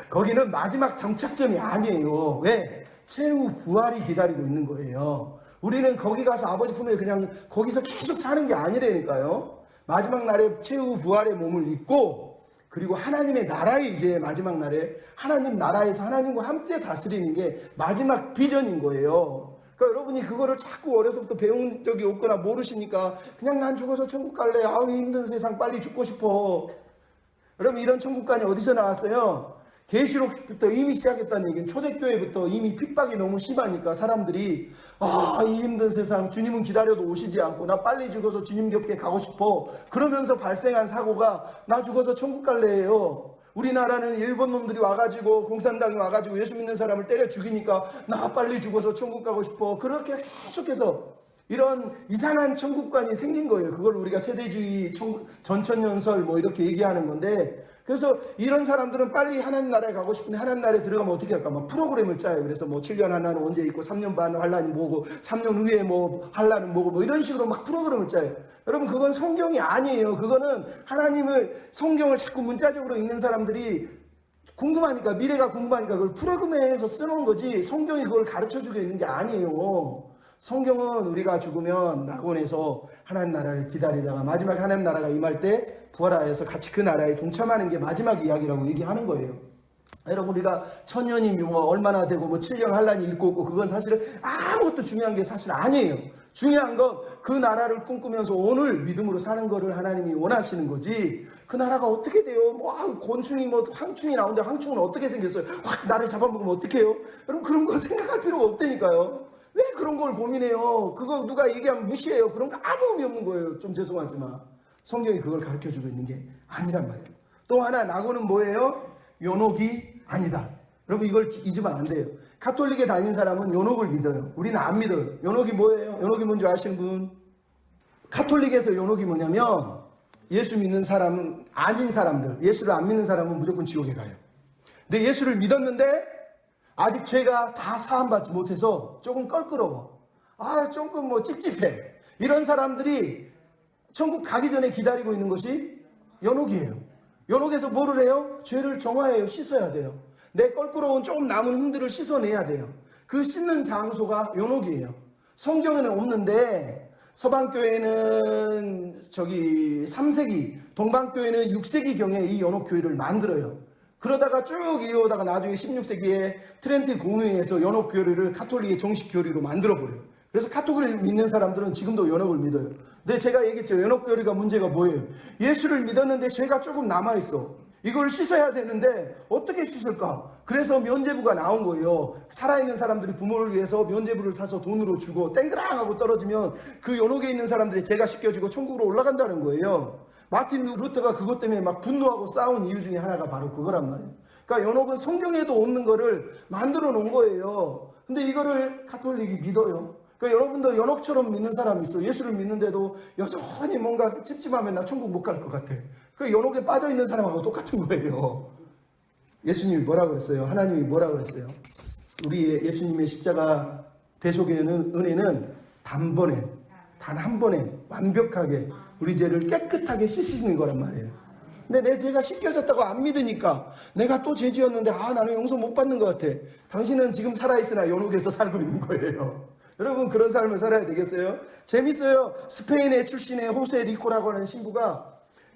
거기는 마지막 정착점이 아니에요. 왜? 최후 부활이 기다리고 있는 거예요. 우리는 거기 가서 아버지 품에 그냥 거기서 계속 사는 게 아니라니까요. 마지막 날에 최후 부활의 몸을 입고 그리고 하나님의 나라에 이제 마지막 날에 하나님 나라에서 하나님과 함께 다스리는 게 마지막 비전인 거예요. 그러니까 여러분이 그거를 자꾸 어려서부터 배운 적이 없거나 모르시니까 그냥 난 죽어서 천국 갈래. 아우 힘든 세상 빨리 죽고 싶어. 여러분 이런 천국관이 어디서 나왔어요? 계시록부터 이미 시작했다는 얘기는 초대교회부터 이미 핍박이 너무 심하니까 사람들이 이 힘든 세상 주님은 기다려도 오시지 않고 나 빨리 죽어서 주님 곁에 가고 싶어. 그러면서 발생한 사고가 나 죽어서 천국 갈래예요. 우리나라는 일본 놈들이 와가지고 공산당이 와가지고 예수 믿는 사람을 때려 죽이니까 나 빨리 죽어서 천국 가고 싶어. 그렇게 계속해서 이런 이상한 천국관이 생긴 거예요. 그걸 우리가 세대주의 전천연설 뭐 이렇게 얘기하는 건데, 그래서 이런 사람들은 빨리 하나님 나라에 가고 싶은데 하나님 나라에 들어가면 어떻게 할까? 막 프로그램을 짜요. 그래서 뭐 7년 하나는 언제 있고 3년 반 환란이 뭐고 3년 후에 뭐 환란은 뭐고 뭐 이런 식으로 막 프로그램을 짜요. 여러분 그건 성경이 아니에요. 그거는 하나님을 성경을 자꾸 문자적으로 읽는 사람들이 궁금하니까, 미래가 궁금하니까 그걸 프로그램에서 쓰는 거지 성경이 그걸 가르쳐주고 있는 게 아니에요. 성경은 우리가 죽으면 낙원에서 하나님 나라를 기다리다가 마지막 하나님 나라가 임할 때 부활하여서 같이 그 나라에 동참하는 게 마지막 이야기라고 얘기하는 거예요. 여러분 우리가 천년이 뭐 얼마나 되고 뭐 7년 환란이 있고 없고 그건 사실은 아무것도 중요한 게 사실 아니에요. 중요한 건 그 나라를 꿈꾸면서 오늘 믿음으로 사는 거를 하나님이 원하시는 거지, 그 나라가 어떻게 돼요? 뭐 곤충이 뭐 황충이 나오는데 황충은 어떻게 생겼어요? 확 나를 잡아먹으면 어떡해요? 여러분 그런 거 생각할 필요가 없다니까요. 왜 그런 걸 고민해요? 그거 누가 얘기하면 무시해요. 그런 거 아무 의미 없는 거예요. 좀 죄송하지만 성경이 그걸 가르쳐주고 있는 게 아니란 말이에요. 또 하나 낙원은 뭐예요? 연옥이 아니다. 여러분 이걸 잊으면 안 돼요. 가톨릭에 다닌 사람은 연옥을 믿어요. 우리는 안 믿어요. 연옥이 뭐예요? 연옥이 뭔지 아시는 분? 가톨릭에서 연옥이 뭐냐면 예수 믿는 사람은 아닌 사람들, 예수를 안 믿는 사람은 무조건 지옥에 가요. 근데 예수를 믿었는데 아직 죄가 다 사함받지 못해서 조금 껄끄러워, 조금 뭐 찝찝해, 이런 사람들이 천국 가기 전에 기다리고 있는 것이 연옥이에요. 연옥에서 뭐를 해요? 죄를 정화해요. 씻어야 돼요. 내 껄끄러운 조금 남은 흠들을 씻어내야 돼요. 그 씻는 장소가 연옥이에요. 성경에는 없는데 서방교회는 3세기, 동방교회는 6세기경에 이 연옥교회를 만들어요. 그러다가 쭉 이어오다가 나중에 16세기에 트렌트 공회에서 연옥교회를 가톨릭의 정식 교리로 만들어버려요. 그래서 카톨릭을 믿는 사람들은 지금도 연옥을 믿어요. 근데 제가 얘기했죠. 연옥교리가 문제가 뭐예요? 예수를 믿었는데 죄가 조금 남아있어. 이걸 씻어야 되는데 어떻게 씻을까? 그래서 면죄부가 나온 거예요. 살아있는 사람들이 부모를 위해서 면죄부를 사서 돈으로 주고 땡그랑하고 떨어지면 그 연옥에 있는 사람들이 죄가 씻겨지고 천국으로 올라간다는 거예요. 마틴 루터가 그것 때문에 막 분노하고 싸운 이유 중에 하나가 바로 그거란 말이에요. 그러니까 연옥은 성경에도 없는 거를 만들어 놓은 거예요. 근데 이거를 가톨릭이 믿어요. 그러니까 여러분도 연옥처럼 믿는 사람이 있어. 예수를 믿는데도 여전히 뭔가 찝찝하면 나 천국 못 갈 것 같아. 그 연옥에 빠져 있는 사람하고 똑같은 거예요. 예수님이 뭐라 그랬어요? 하나님이 뭐라 그랬어요? 우리 예수님의 십자가 대속의 은혜는 단번에, 단 한 번에 완벽하게 우리 죄를 깨끗하게 씻으시는 거란 말이에요. 근데 내 죄가 씻겨졌다고 안 믿으니까 내가 또 죄 지었는데 나는 용서 못 받는 것 같아. 당신은 지금 살아있으나 연옥에서 살고 있는 거예요. 여러분 그런 삶을 살아야 되겠어요? 재밌어요. 스페인의 출신의 호세 리코라고 하는 신부가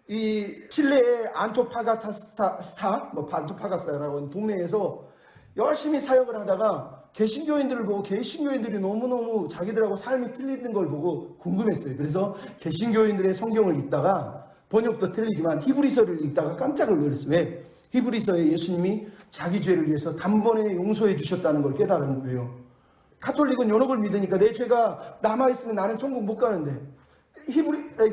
이 칠레의 안토파가스타라고 하는 동네에서 열심히 사역을 하다가 개신교인들을 보고 개신교인들이 너무너무 자기들하고 삶이 틀리는 걸 보고 궁금했어요. 그래서 개신교인들의 성경을 읽다가 번역도 틀리지만 히브리서를 읽다가 깜짝을 놀랐어요. 왜? 히브리서에 예수님이 자기 죄를 위해서 단번에 용서해 주셨다는 걸 깨달은 거예요. 가톨릭은 연옥을 믿으니까 내 죄가 남아있으면 나는 천국 못 가는데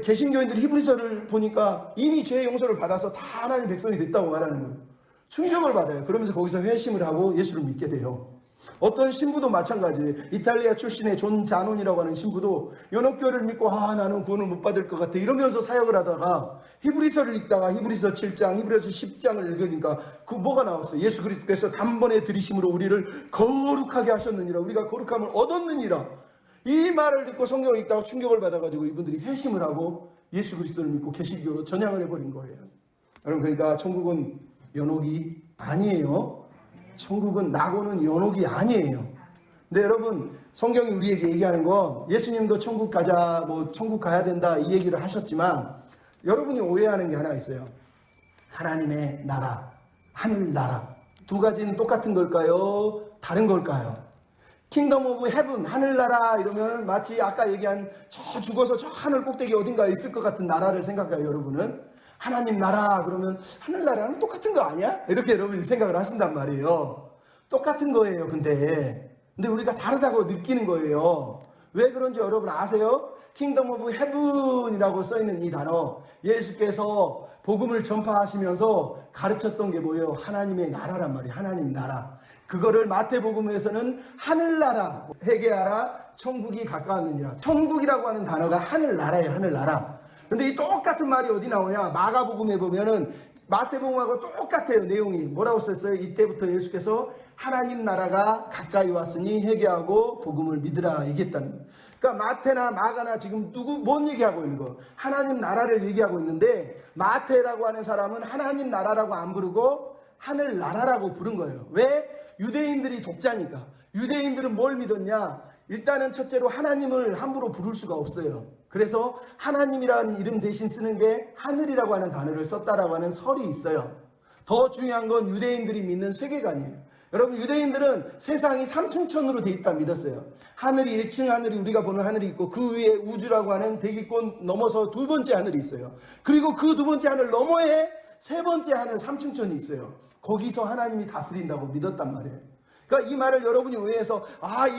개신교인들이 히브리서를 보니까 이미 죄의 용서를 받아서 다 하나님 백성이 됐다고 말하는 거예요. 충격을 받아요. 그러면서 거기서 회심을 하고 예수를 믿게 돼요. 어떤 신부도 마찬가지예요. 이탈리아 출신의 존 자논이라고 하는 신부도 연옥교를 믿고 나는 구원을 못 받을 것 같아 이러면서 사역을 하다가 히브리서를 읽다가 히브리서 7장, 히브리서 10장을 읽으니까 그 뭐가 나왔어요? 예수 그리스도께서 단번에 들이심으로 우리를 거룩하게 하셨느니라, 우리가 거룩함을 얻었느니라. 이 말을 듣고 성경을 읽다가 충격을 받아가지고 이분들이 회심을 하고 예수 그리스도를 믿고 개신교로 전향을 해버린 거예요. 여러분, 그러니까 천국은 연옥이 아니에요. 천국은 나고는 연옥이 아니에요. 근데 여러분, 성경이 우리에게 얘기하는 건 예수님도 천국 가자, 천국 가야 된다 이 얘기를 하셨지만 여러분이 오해하는 게 하나 있어요. 하나님의 나라, 하늘나라 두 가지는 똑같은 걸까요? 다른 걸까요? 킹덤 오브 헤븐, 하늘나라 이러면 마치 아까 얘기한 저 죽어서 저 하늘 꼭대기 어딘가에 있을 것 같은 나라를 생각해요. 여러분은 하나님 나라 그러면 하늘나라는 똑같은 거 아니야? 이렇게 여러분이 생각을 하신단 말이에요. 똑같은 거예요. 근데 우리가 다르다고 느끼는 거예요. 왜 그런지 여러분 아세요? 킹덤 오브 헤븐이라고 써있는 이 단어, 예수께서 복음을 전파하시면서 가르쳤던 게 뭐예요? 하나님의 나라란 말이에요. 하나님 나라. 그거를 마태복음에서는 하늘나라, 회개하라 천국이 가까웠느니라. 천국이라고 하는 단어가 하늘나라예요. 하늘나라. 근데 이 똑같은 말이 어디 나오냐? 마가복음에 보면은 마태복음하고 똑같아요. 내용이 뭐라고 썼어요? 이때부터 예수께서 하나님 나라가 가까이 왔으니 회개하고 복음을 믿으라 얘기했다는 거예요. 그러니까 마태나 마가나 지금 뭔 얘기하고 있는 거? 하나님 나라를 얘기하고 있는데 마태라고 하는 사람은 하나님 나라라고 안 부르고 하늘 나라라고 부른 거예요. 왜? 유대인들이 독자니까. 유대인들은 뭘 믿었냐? 일단은 첫째로 하나님을 함부로 부를 수가 없어요. 그래서 하나님이라는 이름 대신 쓰는 게 하늘이라고 하는 단어를 썼다라고 하는 설이 있어요. 더 중요한 건 유대인들이 믿는 세계관이에요. 여러분, 유대인들은 세상이 삼층천으로 돼 있다 믿었어요. 하늘이 1층 하늘이 우리가 보는 하늘이 있고 그 위에 우주라고 하는 대기권 넘어서 두 번째 하늘이 있어요. 그리고 그 두 번째 하늘 너머에 세 번째 하늘 삼층천이 있어요. 거기서 하나님이 다스린다고 믿었단 말이에요. 그러니까 이 말을 여러분이 오해해서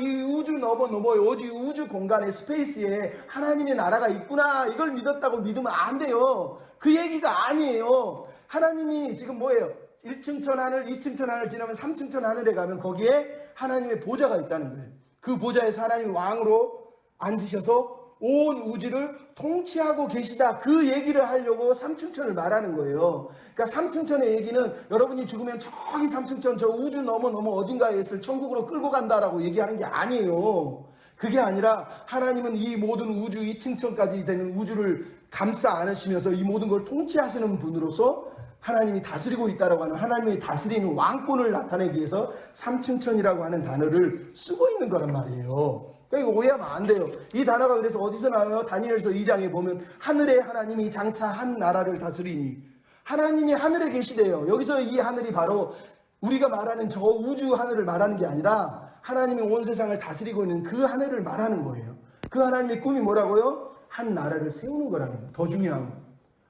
이 우주 어디 우주 공간에 스페이스에 하나님의 나라가 있구나 이걸 믿었다고 믿으면 안 돼요. 그 얘기가 아니에요. 하나님이 지금 뭐예요? 1층천 하늘, 2층천 하늘 지나면 3층천 하늘에 가면 거기에 하나님의 보좌가 있다는 거예요. 그 보좌에서 하나님이 왕으로 앉으셔서 온 우주를 통치하고 계시다. 그 얘기를 하려고 3층천을 말하는 거예요. 그러니까 3층천의 얘기는 여러분이 죽으면 저기 3층천 저 우주 넘어 어딘가에 있을 천국으로 끌고 간다라고 얘기하는 게 아니에요. 그게 아니라 하나님은 이 모든 우주 2층천까지 되는 우주를 감싸 안으시면서 이 모든 걸 통치하시는 분으로서 하나님이 다스리고 있다라고 하는 하나님의 다스리는 왕권을 나타내기 위해서 3층천이라고 하는 단어를 쓰고 있는 거란 말이에요. 그러니까 이거 오해하면 안 돼요. 이 단어가 그래서 어디서 나와요? 다니엘서 2장에 보면 하늘에 하나님이 장차 한 나라를 다스리니, 하나님이 하늘에 계시대요. 여기서 이 하늘이 바로 우리가 말하는 저 우주 하늘을 말하는 게 아니라 하나님이 온 세상을 다스리고 있는 그 하늘을 말하는 거예요. 그 하나님의 꿈이 뭐라고요? 한 나라를 세우는 거라는 거예요. 더 중요한 거.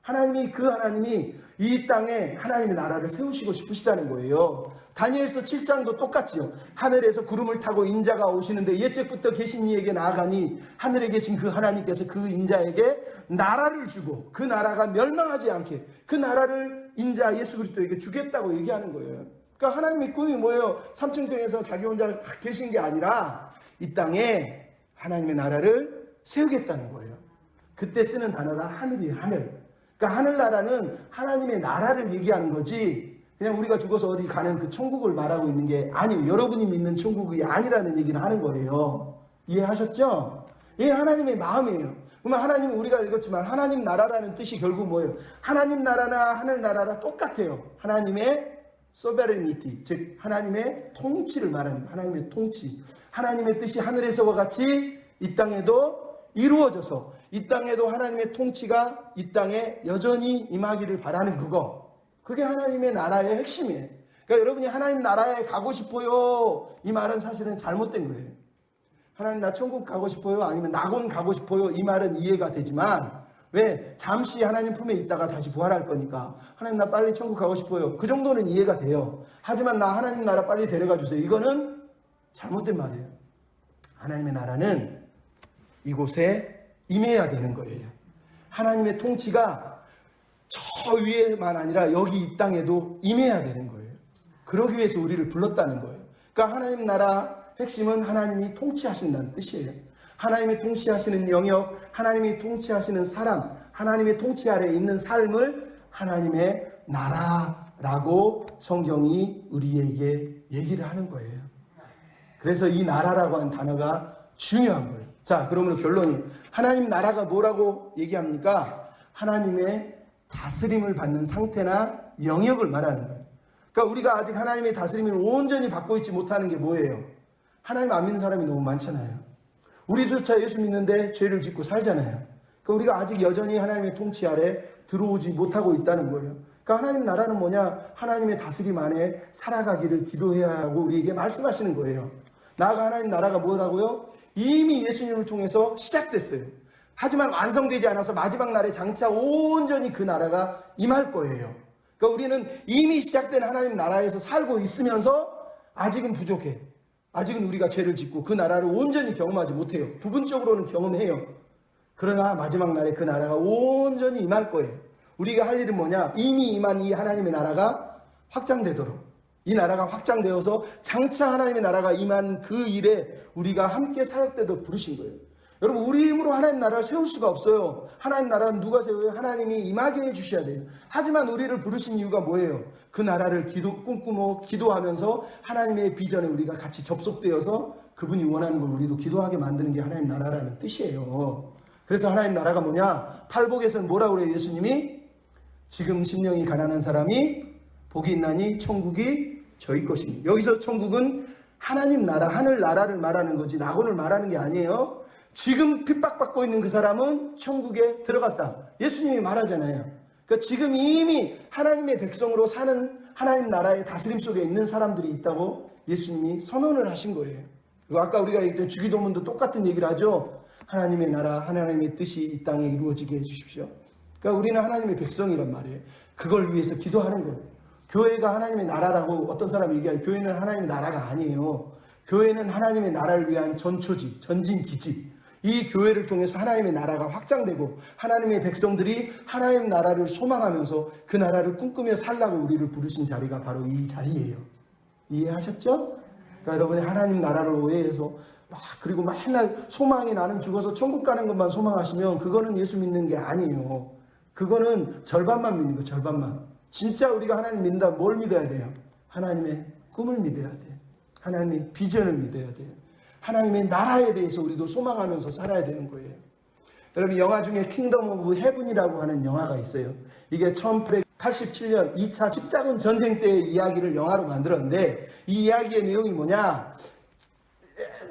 하나님이 이 땅에 하나님의 나라를 세우시고 싶으시다는 거예요. 다니엘서 7장도 똑같지요. 하늘에서 구름을 타고 인자가 오시는데 옛적부터 계신 이에게 나아가니 하늘에 계신 그 하나님께서 그 인자에게 나라를 주고 그 나라가 멸망하지 않게 그 나라를 인자 예수 그리스도에게 주겠다고 얘기하는 거예요. 그러니까 하나님의 꿈이 뭐예요? 삼층천에서 자기 혼자 계신 게 아니라 이 땅에 하나님의 나라를 세우겠다는 거예요. 그때 쓰는 단어가 하늘이에요. 하늘. 그러니까 하늘나라는 하나님의 나라를 얘기하는 거지 그냥 우리가 죽어서 어디 가는 그 천국을 말하고 있는 게 아니에요. 여러분이 믿는 천국이 아니라는 얘기를 하는 거예요. 이해하셨죠? 이게 하나님의 마음이에요. 그러면 하나님이 우리가 읽었지만 하나님 나라라는 뜻이 결국 뭐예요? 하나님 나라나 하늘나라라 똑같아요. 하나님의 sovereignty, 즉 하나님의 통치를 말하는 거예요. 하나님의 통치. 하나님의 뜻이 하늘에서와 같이 이 땅에도 이루어져서 이 땅에도 하나님의 통치가 이 땅에 여전히 임하기를 바라는 그거. 그게 하나님의 나라의 핵심이에요. 그러니까 여러분이 하나님 나라에 가고 싶어요. 이 말은 사실은 잘못된 거예요. 하나님 나 천국 가고 싶어요. 아니면 낙원 가고 싶어요. 이 말은 이해가 되지만 왜? 잠시 하나님 품에 있다가 다시 부활할 거니까 하나님 나 빨리 천국 가고 싶어요. 그 정도는 이해가 돼요. 하지만 나 하나님 나라 빨리 데려가 주세요. 이거는 잘못된 말이에요. 하나님의 나라는 이곳에 임해야 되는 거예요. 하나님의 통치가 저 위에만 아니라 여기 이 땅에도 임해야 되는 거예요. 그러기 위해서 우리를 불렀다는 거예요. 그러니까 하나님 나라 핵심은 하나님이 통치하신다는 뜻이에요. 하나님이 통치하시는 영역, 하나님이 통치하시는 사람, 하나님의 통치 아래에 있는 삶을 하나님의 나라라고 성경이 우리에게 얘기를 하는 거예요. 그래서 이 나라라고 하는 단어가 중요한 거예요. 자, 그러면 결론이 하나님 나라가 뭐라고 얘기합니까? 하나님의 다스림을 받는 상태나 영역을 말하는 거예요. 그러니까 우리가 아직 하나님의 다스림을 온전히 받고 있지 못하는 게 뭐예요? 하나님 안 믿는 사람이 너무 많잖아요. 우리조차 예수 믿는데 죄를 짓고 살잖아요. 그러니까 우리가 아직 여전히 하나님의 통치 아래 들어오지 못하고 있다는 거예요. 그러니까 하나님 나라는 뭐냐? 하나님의 다스림 안에 살아가기를 기도해야 하고 우리에게 말씀하시는 거예요. 나아가 하나님 나라가 뭐라고요? 이미 예수님을 통해서 시작됐어요. 하지만 완성되지 않아서 마지막 날에 장차 온전히 그 나라가 임할 거예요. 그러니까 우리는 이미 시작된 하나님 나라에서 살고 있으면서 아직은 부족해. 아직은 우리가 죄를 짓고 그 나라를 온전히 경험하지 못해요. 부분적으로는 경험해요. 그러나 마지막 날에 그 나라가 온전히 임할 거예요. 우리가 할 일은 뭐냐? 이미 임한 이 하나님의 나라가 확장되도록, 이 나라가 확장되어서 장차 하나님의 나라가 임한 그 일에 우리가 함께 사역되도록 부르신 거예요. 여러분, 우리 힘으로 하나님 나라를 세울 수가 없어요. 하나님 나라는 누가 세워요? 하나님이 임하게 해주셔야 돼요. 하지만 우리를 부르신 이유가 뭐예요? 그 나라를 꿈꾸며 기도하면서 하나님의 비전에 우리가 같이 접속되어서 그분이 원하는 걸 우리도 기도하게 만드는 게 하나님 나라라는 뜻이에요. 그래서 하나님 나라가 뭐냐? 팔복에서는 뭐라고 그래요? 예수님이 지금 심령이 가난한 사람이 복이 있나니 천국이 저희 것입니다. 여기서 천국은 하나님 나라, 하늘 나라를 말하는 거지 낙원을 말하는 게 아니에요. 지금 핍박받고 있는 그 사람은 천국에 들어갔다. 예수님이 말하잖아요. 그러니까 지금 이미 하나님의 백성으로 사는 하나님 나라의 다스림 속에 있는 사람들이 있다고 예수님이 선언을 하신 거예요. 아까 우리가 얘기했던 주기도문도 똑같은 얘기를 하죠. 하나님의 나라, 하나님의 뜻이 이 땅에 이루어지게 해주십시오. 그러니까 우리는 하나님의 백성이란 말이에요. 그걸 위해서 기도하는 거예요. 교회가 하나님의 나라라고 어떤 사람이 얘기해요. 교회는 하나님의 나라가 아니에요. 교회는 하나님의 나라를 위한 전초지, 전진기지. 이 교회를 통해서 하나님의 나라가 확장되고 하나님의 백성들이 하나님의 나라를 소망하면서 그 나라를 꿈꾸며 살라고 우리를 부르신 자리가 바로 이 자리예요. 이해하셨죠? 그러니까 여러분이 하나님 나라를 오해해서 그리고 맨날 소망이 나는 죽어서 천국 가는 것만 소망하시면 그거는 예수 믿는 게 아니에요. 그거는 절반만 믿는 거예요. 절반만. 진짜 우리가 하나님 믿는다. 뭘 믿어야 돼요? 하나님의 꿈을 믿어야 돼요. 하나님의 비전을 믿어야 돼요. 하나님의 나라에 대해서 우리도 소망하면서 살아야 되는 거예요. 여러분, 영화 중에 킹덤 오브 헤븐이라고 하는 영화가 있어요. 이게 1887년 2차 십자군 전쟁 때의 이야기를 영화로 만들었는데 이 이야기의 내용이 뭐냐?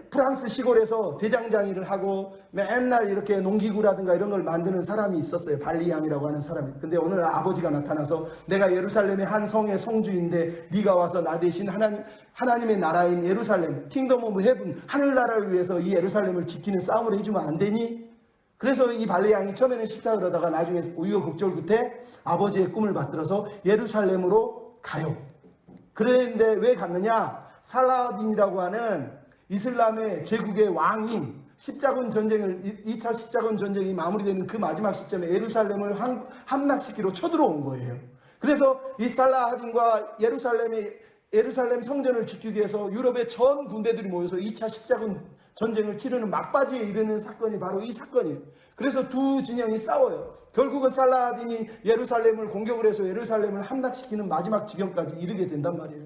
프랑스 시골에서 대장장이를 하고 맨날 이렇게 농기구라든가 이런 걸 만드는 사람이 있었어요. 발리앙이라고 하는 사람이. 근데 오늘 아버지가 나타나서 내가 예루살렘의 한 성의 성주인데 네가 와서 나 대신 하나님의 나라인 예루살렘, 킹덤 오브 헤븐, 하늘나라를 위해서 이 예루살렘을 지키는 싸움을 해주면 안 되니? 그래서 이 발리앙이 처음에는 싫다 그러다가 나중에 우여곡절 끝에 아버지의 꿈을 받들어서 예루살렘으로 가요. 그런데 왜 갔느냐? 살라딘이라고 하는 이슬람의 제국의 왕이 2차 십자군 전쟁이 마무리되는 그 마지막 시점에 예루살렘을 함락시키러 쳐들어온 거예요. 그래서 이 살라딘과 예루살렘 성전을 지키기 위해서 유럽의 전 군대들이 모여서 2차 십자군 전쟁을 치르는 막바지에 이르는 사건이 바로 이 사건이에요. 그래서 두 진영이 싸워요. 결국은 살라딘이 예루살렘을 공격을 해서 예루살렘을 함락시키는 마지막 지경까지 이르게 된단 말이에요.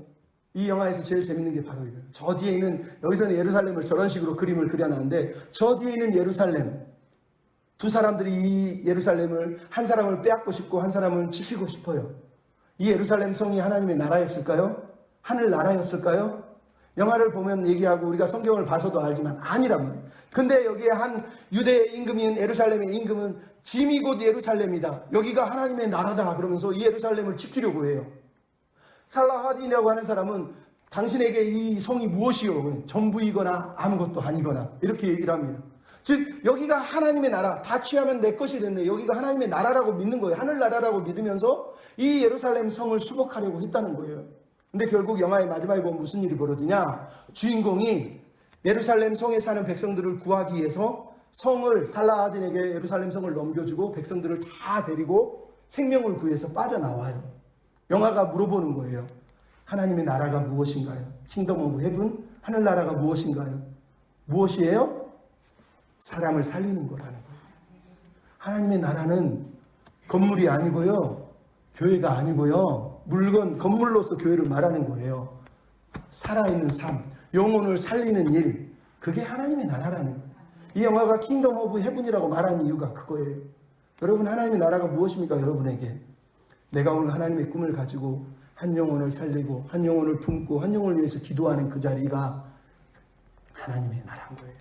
이 영화에서 제일 재밌는 게 바로 이거예요. 저 뒤에 있는, 여기서는 예루살렘을 저런 식으로 그림을 그려놨는데 저 뒤에 있는 예루살렘, 두 사람들이 이 예루살렘을, 한 사람을 빼앗고 싶고 한 사람은 지키고 싶어요. 이 예루살렘 성이 하나님의 나라였을까요? 하늘 나라였을까요? 영화를 보면 얘기하고 우리가 성경을 봐서도 알지만 아니란 말이에요. 근데 여기에 한 유대의 임금인 예루살렘의 임금은 짐이 곧 예루살렘이다. 여기가 하나님의 나라다. 그러면서 이 예루살렘을 지키려고 해요. 살라하딘이라고 하는 사람은 당신에게 이 성이 무엇이요? 전부이거나 아무것도 아니거나 이렇게 얘기를 합니다. 즉 여기가 하나님의 나라, 다 취하면 내 것이 됐네. 여기가 하나님의 나라라고 믿는 거예요. 하늘나라라고 믿으면서 이 예루살렘 성을 수복하려고 했다는 거예요. 근데 결국 영화의 마지막에 보면 무슨 일이 벌어지냐? 주인공이 예루살렘 성에 사는 백성들을 구하기 위해서 성을 살라하딘에게 예루살렘 성을 넘겨주고 백성들을 다 데리고 생명을 구해서 빠져나와요. 영화가 물어보는 거예요. 하나님의 나라가 무엇인가요? 킹덤 오브 헤븐, 하늘나라가 무엇인가요? 무엇이에요? 사람을 살리는 거라는 거예요. 하나님의 나라는 건물이 아니고요, 교회가 아니고요, 물건, 건물로서 교회를 말하는 거예요. 살아있는 삶, 영혼을 살리는 일, 그게 하나님의 나라라는 거예요. 이 영화가 킹덤 오브 헤븐이라고 말하는 이유가 그거예요. 여러분, 하나님의 나라가 무엇입니까? 여러분에게 내가 오늘 하나님의 꿈을 가지고 한 영혼을 살리고 한 영혼을 품고 한 영혼을 위해서 기도하는 그 자리가 하나님의 나라인 거예요.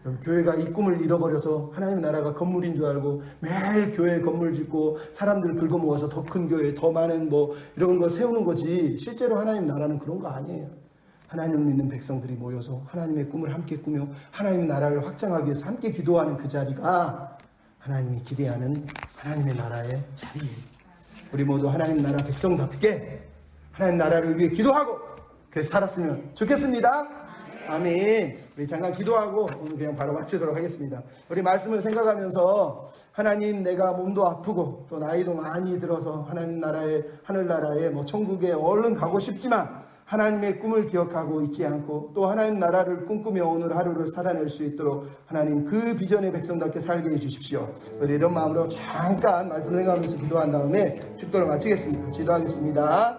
여러분, 교회가 이 꿈을 잃어버려서 하나님의 나라가 건물인 줄 알고 매일 교회에 건물 짓고 사람들 긁어 모아서 더 큰 교회, 더 많은 이런 거 세우는 거지, 실제로 하나님 나라는 그런 거 아니에요. 하나님을 믿는 백성들이 모여서 하나님의 꿈을 함께 꾸며 하나님의 나라를 확장하기 위해서 함께 기도하는 그 자리가 하나님이 기대하는 하나님의 나라의 자리예요. 우리 모두 하나님 나라 백성답게 하나님 나라를 위해 기도하고 그래서 살았으면 좋겠습니다. 아멘. 우리 잠깐 기도하고 오늘 그냥 바로 마치도록 하겠습니다. 우리 말씀을 생각하면서 하나님, 내가 몸도 아프고 또 나이도 많이 들어서 하나님 나라에, 하늘나라에 천국에 얼른 가고 싶지만 하나님의 꿈을 기억하고 잊지 않고 또 하나님 나라를 꿈꾸며 오늘 하루를 살아낼 수 있도록 하나님 그 비전의 백성답게 살게 해주십시오. 우리 이런 마음으로 잠깐 말씀 생각하면서 기도한 다음에 축도를 마치겠습니다. 기도하겠습니다.